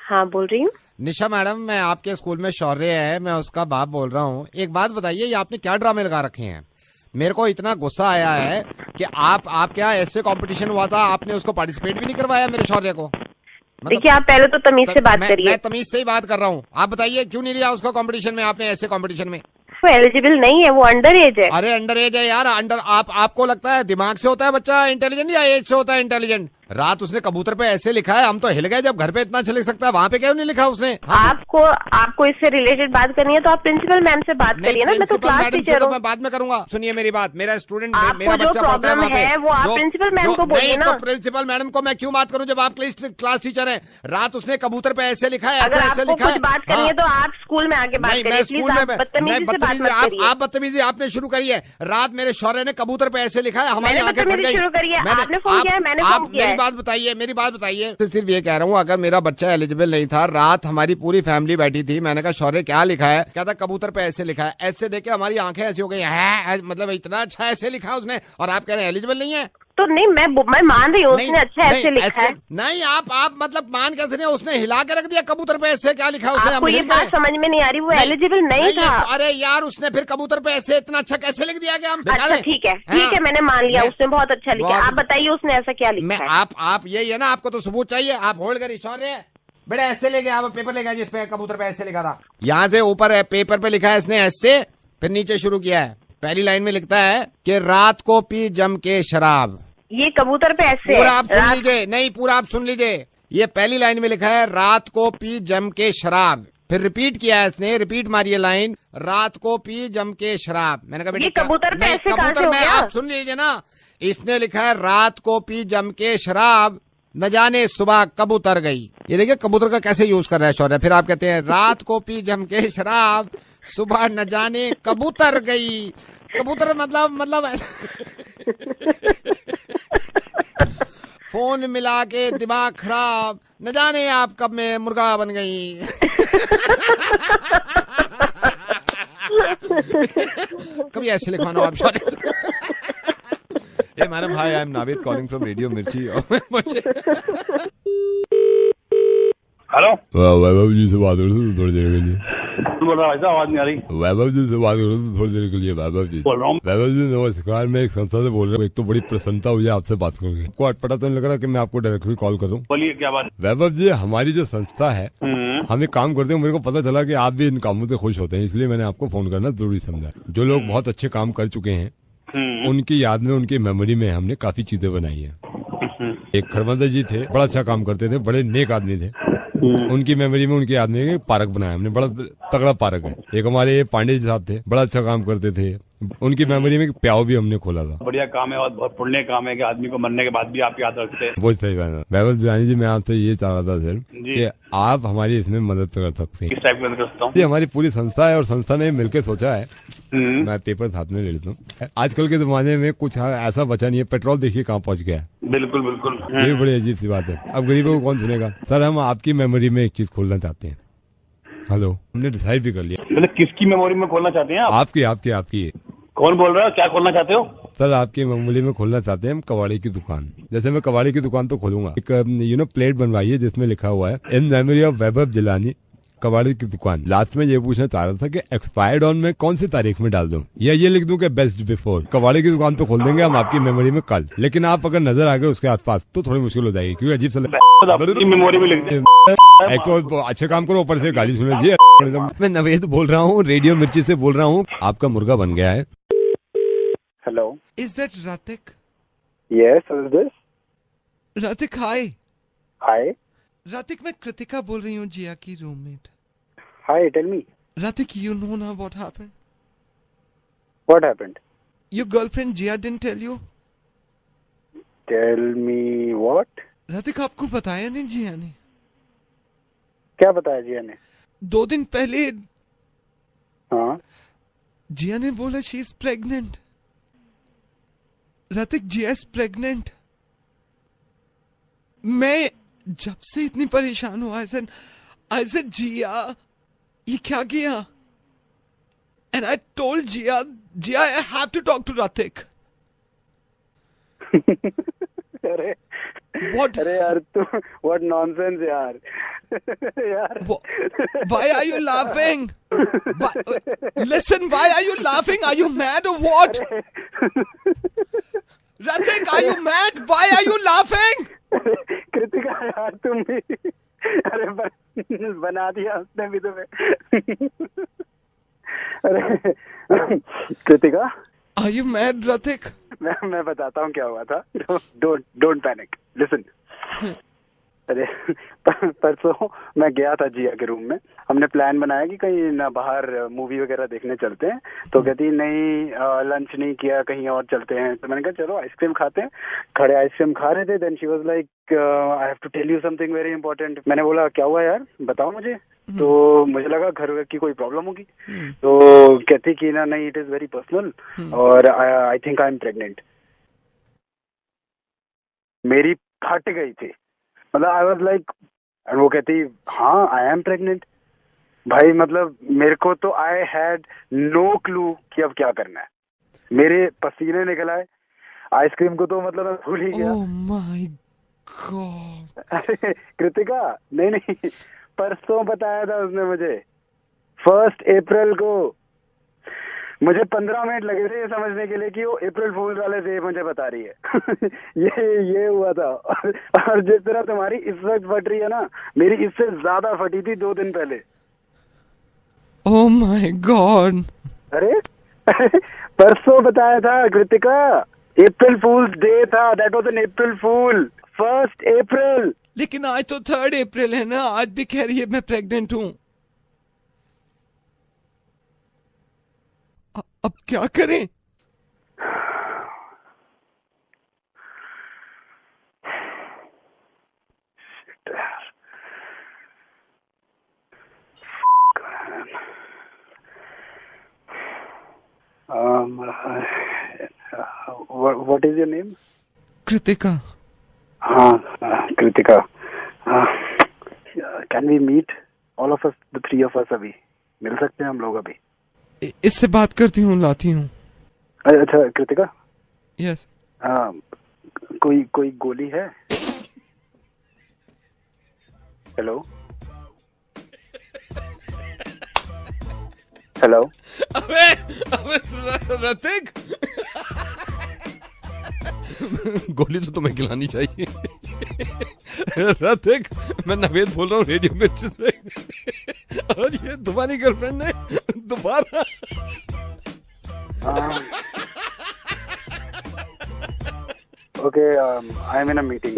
हाँ बोल रही हूँ। निशा मैडम, मैं आपके स्कूल में शौर्य है, मैं उसका बाप बोल रहा हूँ। एक बात बताइए, ये आपने क्या ड्रामे लगा रखे हैं? मेरे को इतना गुस्सा आया है कि आप क्या ऐसे कंपटीशन हुआ था, आपने उसको पार्टिसिपेट भी नहीं करवाया मेरे शौर्य को। देखिए आप पहले तो तमीज से बात करिए। मैं तमीज से ही बात कर रहा हूँ। आप बताइए क्यों नहीं लिया उसको कंपटीशन में आपने? ऐसे कंपटीशन में वो एलिजिबल नहीं है, वो अंडर एज है। अरे अंडर एज है यार, आपको लगता है दिमाग से होता है बच्चा इंटेलिजेंट या एज से होता है इंटेलिजेंट? रात उसने कबूतर पे ऐसे लिखा है, हम तो हिल गए जब घर पे इतना अच्छा लिख सकता है, वहाँ पे क्यों नहीं लिखा उसने? आपको इससे रिलेटेड बात करनी है तो आप प्रिंसिपल मैम से बात करिए ना। मैं तो क्लास टीचर हूँ। मैं बाद में करूंगा। सुनिए मेरी बात, मेरा स्टूडेंट, मेरा बच्चा पढ़ता है, वो आप प्रिंसिपल मैम को बोलिए ना। प्रिंसिपल मैडम को मैं क्यों बात करूँ जब आप क्लास टीचर हैं? रात उसने कबूतर पे ऐसे लिखा है, ऐसे लिखा है। बात करनी है तो आप स्कूल में आके बात करिए। आप बदतमीजी आपने शुरू करी है। रात मेरे शौर्य ने कबूतर पे ऐसे लिखा है, हमारी आंखें फट गई। शुरू करिए, आपने फोन किया है, मैंने फोन किया है। मेरी बात बताइए। तो सिर्फ ये कह रहा हूँ, अगर मेरा बच्चा एलिजिबल नहीं था, रात हमारी पूरी फैमिली बैठी थी, मैंने कहा शौर्य क्या लिखा है? कहता कबूतर पे ऐसे लिखा है। ऐसे देख के हमारी आंखें ऐसी हो गई हैं, मतलब इतना अच्छा ऐसे लिखा उसने, और आप कह रहे हैं एलिजिबल नहीं है? तो नहीं, मैं मान रही हूँ उसने अच्छा ऐसे लिखा है। नहीं, आप मतलब मान कैसे नहीं? उसने हिला के रख दिया कबूतर पे ऐसे, क्या लिखा उसने? आपको ये बात समझ में नहीं आ रही, वो एलिजिबल नहीं था। अरे यार, उसने फिर कबूतर पे ऐसे इतना अच्छा कैसे लिख दिया? अच्छा ठीक है, मैंने मान लिया, उसने बहुत अच्छा लिखा। आप बताइए उसने ऐसा क्या लिखा है? आप यही है ना, आपको तो सबूत चाहिए। आप होल्ड करिए शौर्य, बेटा ऐसे ले गया, आप पेपर ले गया जिसपे कबूतर पे ऐसे लिखा था। यहाँ से ऊपर है पेपर पे लिखा है इसने ऐसे, फिर नीचे शुरू किया है। पहली लाइन में लिखता है कि रात को पी जम के शराब। ये कबूतर पे ऐसे पूरा आप सुन लीजिए। नहीं, पूरा आप सुन लीजिए। ये पहली लाइन में लिखा है रात को पी जम के शराब, फिर रिपीट किया है इसने, रिपीट मारिए लाइन, रात को पी जम के शराब। मैंने कहा बेटा कबूतर पे ऐसे कबूतर में आप सुन लीजिए ना, इसने लिखा है रात को पी जम के शराब, न जाने सुबह कबूतर गई। ये देखिए कबूतर का कैसे यूज कर रहा है शौर्य। फिर आप कहते हैं रात को पी जम के शराब, सुबह न जाने कबूतर गई। कबूतर मतलब फोन मिला के दिमाग खराब, न जाने आप कब में मुर्गा बन गई। कभी ऐसे लिखवाना आप sorry. Madam hi, I am Navid calling from radio मिर्ची। हेलो, वैभव जी से बात कर रहा हूँ थोड़ी देर के लिए। बोल रहा है, आवाज नहीं आ रही। वैभव जी से बात कर रहा हूँ थोड़ी देर के लिए। वैभव जी बोल रहा हूँ। वैभव जी नमस्कार, मैं एक संस्था से बोल रहा हूँ। एक तो बड़ी प्रसन्नता हुई आपसे बात करके। आपको अटपटा तो नहीं लग रहा कि मैं आपको डायरेक्टली कॉल कर दूं? बोलिए क्या बात। वैभव जी, हमारी जो संस्था है, हम एक काम करते हैं, मेरे को पता चला कि आप भी इन कामों से खुश होते हैं, इसलिए मैंने आपको फोन करना जरूरी समझा। जो लोग बहुत अच्छे काम कर चुके हैं, उनकी याद में, उनकी मेमोरी में हमने काफी चीजें बनाई है। एक खरवंदर जी थे, बड़ा अच्छा काम करते थे, बड़े नेक आदमी थे। उनकी मेमोरी में, उनकी याद में एक पार्क बनाया हमने, बड़ा तगड़ा पार्क है। एक हमारे पांडे जी साहब थे, बड़ा अच्छा काम करते थे, उनकी मेमोरी में प्याव भी हमने खोला था। बढ़िया काम है और बहुत पुण्य काम है कि आदमी को मरने के बाद भी आप याद रखते हैं। बहुत सही बात है। वैभव दुलानी जी, मैं आपसे ये चाह रहा था सर कि आप हमारी इसमें मदद कर सकते हैं। किस टाइप की मदद कर सकता हूँ? ये हमारी पूरी संस्था है और संस्था ने मिलकर सोचा है, मैं पेपर साथ में ले लेता हूँ। आजकल के जमाने में कुछ ऐसा बचा नहीं है, पेट्रोल देखिए कहाँ पहुँच गया है। बिल्कुल बिल्कुल, ये बड़ी अजीब सी बात है। अब गरीबों को कौन सुनेगा। सर हम आपकी मेमोरी में एक चीज खोलना चाहते हैं। हेलो, हमने डिसाइड भी कर लिया। मतलब किसकी मेमोरी में खोलना चाहते हैं आप? आपकी। कौन बोल रहा है, क्या खोलना चाहते हो? सर आपकी मेमोरी में खोलना चाहते हैं हम कबाड़ी की दुकान। जैसे मैं कबाड़ी की दुकान तो खोलूंगा, एक प्लेट बनवाई है जिसमें लिखा हुआ है इन मेमोरी ऑफ वैभव जिलानी कबाड़ी की दुकान। लास्ट में ये पूछना चाह रहा था कि एक्सपायर्ड ऑन में कौन सी तारीख में डाल दूं, या ये लिख दूं कि बेस्ट बिफोर। कबाड़ी की दुकान तो खोल देंगे हम आपकी मेमोरी में कल, लेकिन आप अगर नजर आ गए उसके आसपास तो थोड़ी मुश्किल हो जाएगी, क्योंकि अजीब सा मेमोरी में लिख दें। एक तो अच्छे काम करो, ऊपर से गाली सुने जी। मैं नवेद बोल रहा हूँ, रेडियो मिर्ची से बोल रहा हूँ। आपका मुर्गा बन गया है। Hello. Is that Ratik? Yes, who is this? Ratik, hi. Hi. Ratik, मैं कृतिका बोल रही हूँ, जिया की roommate. Hi, tell me. Ratik, you know now what happened? What happened? Your girlfriend Jia didn't tell you? Tell me what? Ratik, आपको बताया नहीं जिया ने? क्या बताया जिया ने? 2 दिन पहले हाँ जिया ने बोला she is pregnant. Ratik, Jiya is pregnant. मैं जब से इतनी परेशान हुआ, I said जिया ये क्या किया? And I told Jiya I have to talk to Ratik. अरे What? अरे यार तू what nonsense यार। यार Why are you laughing? Listen, why are you laughing? Are you mad or what? Ratik, are you mad? Why are you laughing? Kritika यार तुम भी, अरे बना दिया उसने भी तुम्हें। अरे Kritika, Are you mad, Ratik? मैं बताता हूँ क्या हुआ था। Don't panic. Listen. अरे परसों मैं गया था जिया के रूम में। हमने प्लान बनाया कि कहीं ना बाहर मूवी वगैरह देखने चलते हैं, तो कहती नहीं लंच नहीं किया, कहीं और चलते हैं। तो मैंने कहा चलो आइसक्रीम खाते हैं। खड़े आइसक्रीम खा रहे थे, then she was like I have to tell you something very important. मैंने बोला क्या हुआ यार, बताओ मुझे। तो मुझे लगा घर की कोई प्रॉब्लम होगी, तो कहती कि ना नहीं इट इज वेरी पर्सनल और I think I am pregnant. मेरी फट गई थी, मतलब आई वाज लाइक, वो कहती हाँ आई एम प्रेग्नेंट। भाई मतलब मेरे को तो आई हैड नो क्लू कि अब क्या करना है। मेरे पसीने निकल आए, आइसक्रीम को तो मतलब मैं भूल ही गया। Oh my God. कृतिका नहीं परसों बताया था उसने मुझे, 1 अप्रैल को। मुझे 15 मिनट लगे थे ये समझने के लिए कि वो अप्रैल फूल वाले से मुझे बता रही है। ये हुआ था। और जिस तरह तुम्हारी इस वक्त फट रही है ना, मेरी इससे ज्यादा फटी थी 2 दिन पहले। Oh my God. अरे परसों बताया था कृतिका, अप्रैल फूल्स डे था, दैट वाज एन अप्रैल फूल, 1 अप्रैल। लेकिन आज तो 3 अप्रैल है ना, आज भी कह रही है मैं प्रेग्नेंट हूँ। अब क्या करें? What is your name? Kritika. हाँ Kritika. Can we meet all of us, the 3 of us? अभी मिल सकते हैं हम लोग अभी? इससे बात करती हूँ, लाती हूँ। अच्छा कृतिका। यस। कोई गोली है? Hello hello. अबे रतिक, गोली तो तुम्हें खिलानी चाहिए। रतिक, मैं नवेद बोल रहा हूँ रेडियो मिर्ची से। और ये तुम्हारी गर्लफ्रेंड ने दोबारा okay, I am in a meeting.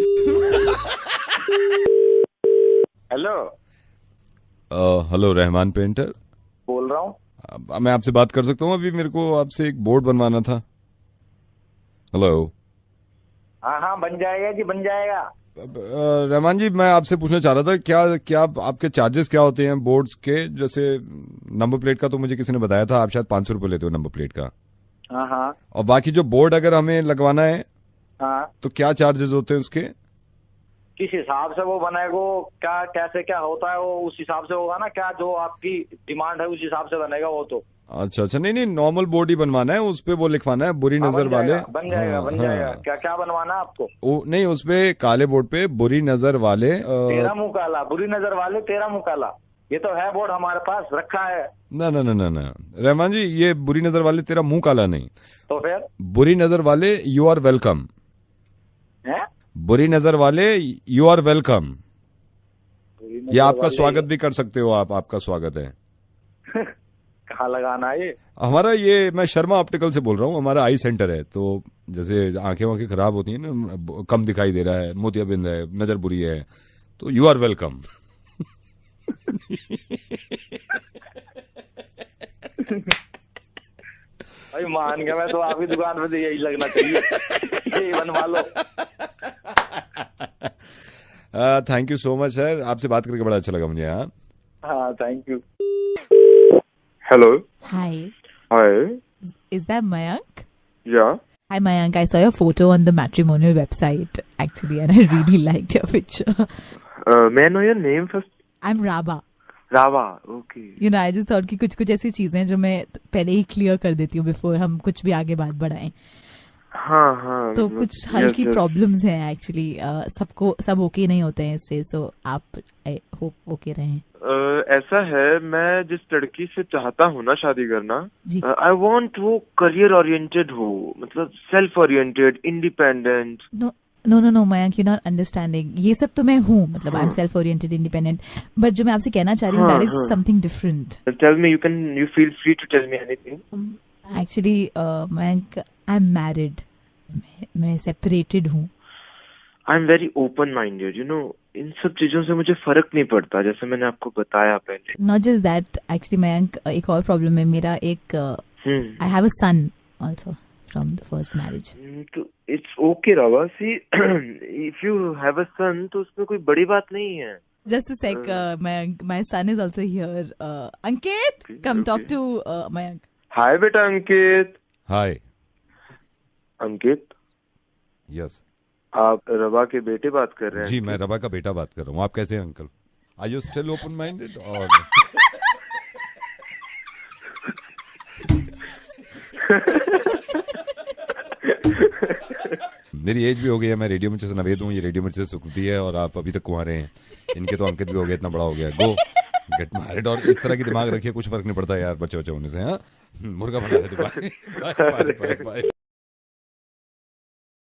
Hello hello Rahman painter बोल रहा हूँ। मैं आपसे बात कर सकता हूँ अभी? मेरे को आपसे एक बोर्ड बनवाना था। हेलो। हाँ बन जाएगा जी, बन जाएगा। रहमान जी, मैं आपसे पूछना चाह रहा था क्या आपके चार्जेस क्या होते हैं बोर्ड्स के? जैसे नंबर प्लेट का तो मुझे किसी ने बताया था आप शायद 500 रुपये लेते हो नंबर प्लेट का। हाँ। और बाकी जो बोर्ड अगर हमें लगवाना है हाँ, तो क्या चार्जेस होते हैं उसके? किस हिसाब से वो बनेगा, क्या कैसे क्या होता है वो उस हिसाब से होगा ना, क्या जो आपकी डिमांड है उस हिसाब से बनेगा वो तो। अच्छा, नहीं नॉर्मल बोर्ड ही बनवाना है, उस पे वो लिखवाना है बुरी नजर वाले। बन जाएगा। क्या बनवाना है आपको? नहीं, उस पे काले बोर्ड पे बुरी नजर वाले तेरा मुंह काला, बुरी नजर वाले तेरा मुंह काला, ये तो है बोर्ड हमारे पास रखा है। ना रहमान जी, ये बुरी नजर वाले तेरा मुंह काला नहीं, तो फिर बुरी नजर वाले यू आर वेलकम है। बुरी नजर वाले यू आर वेलकम, ये आपका स्वागत भी कर सकते हो आप, आपका स्वागत है। कहाँ लगाना है ये? हमारा ये, मैं शर्मा ऑप्टिकल से बोल रहा हूँ, हमारा आई सेंटर है। तो जैसे आंखें खराब होती हैं ना, कम दिखाई दे रहा है, मोतियाबिंद है, नजर बुरी है, तो यू आर वेलकम। भाई मान गया मैं तो, आपकी दुकान पे तो यही लगना चाहिए, यही बनवा लो। Thank you so much sir, आपसे बात करके बड़ा अच्छा लगा मुझे। हाँ thank you. Hello. Hi. Hi. Is that Mayank? Yeah. Hi Mayank, I saw your photo on the matrimonial website actually and I really liked your picture. May I know your name first? I'm Raba. Raba, okay. You know, I just thought कि कुछ ऐसी चीजें जो मैं पहले ही क्लियर कर देती हूँ before हम कुछ भी आगे बात बढ़ाएं। हाँ। तो कुछ हल्की प्रॉब्लम्स हैं एक्चुअली, सब ओके नहीं होते हैं इससे, सो आप आई होप ओके रहें। ऐसा है, मैं जिस लड़की से चाहता हूँ ना शादी करना, आई वांट वो करियर ओरिएंटेड हो, मतलब self oriented, independent. No Mayank, you not understanding. ये सब तो मैं हूँ, मतलब I am self oriented, independent, but जो मैं आपसे कहना चाह रही हूँ that is something different. Tell me, you feel free to tell me anything. Actually Mayank, I am married, मैं सेपरेटेड हूँ। I am very open minded, you know, इन सब चीजों से मुझे फर्क नहीं पड़ता, जैसे मैंने आपको बताया पहले। Not just that, actually Mayank एक और प्रॉब्लम है मेरा, एक I have a son also from the first marriage. तो इट्स ओके रावा, see if you have a son तो उसमें कोई बड़ी बात नहीं है। Just a sec, my son is also here. Ankit, come talk to Mayank. Hi बेटा अंकित। हाय अंकित। यस। आप रवा के बेटे बात कर रहे हैं? जी, मैं रवा का बेटा बात कर रहा हूँ। आप कैसे हैं uncle? Are you still open minded? और मेरी एज भी हो गई है, मैं रेडियो मिर्ची से नवेद हूँ, ये रेडियो मिर्ची से सुकृति है, और आप अभी तक कुंवारे हैं। इनके तो अंकित भी हो गया, इतना बड़ा हो गया। गो गेट मैरिड। और इस तरह की दिमाग रखिए, कुछ फर्क नहीं पड़ता यार बच्चे होने से। हाँ, मुर्गा बना रहे। Bye bye bye.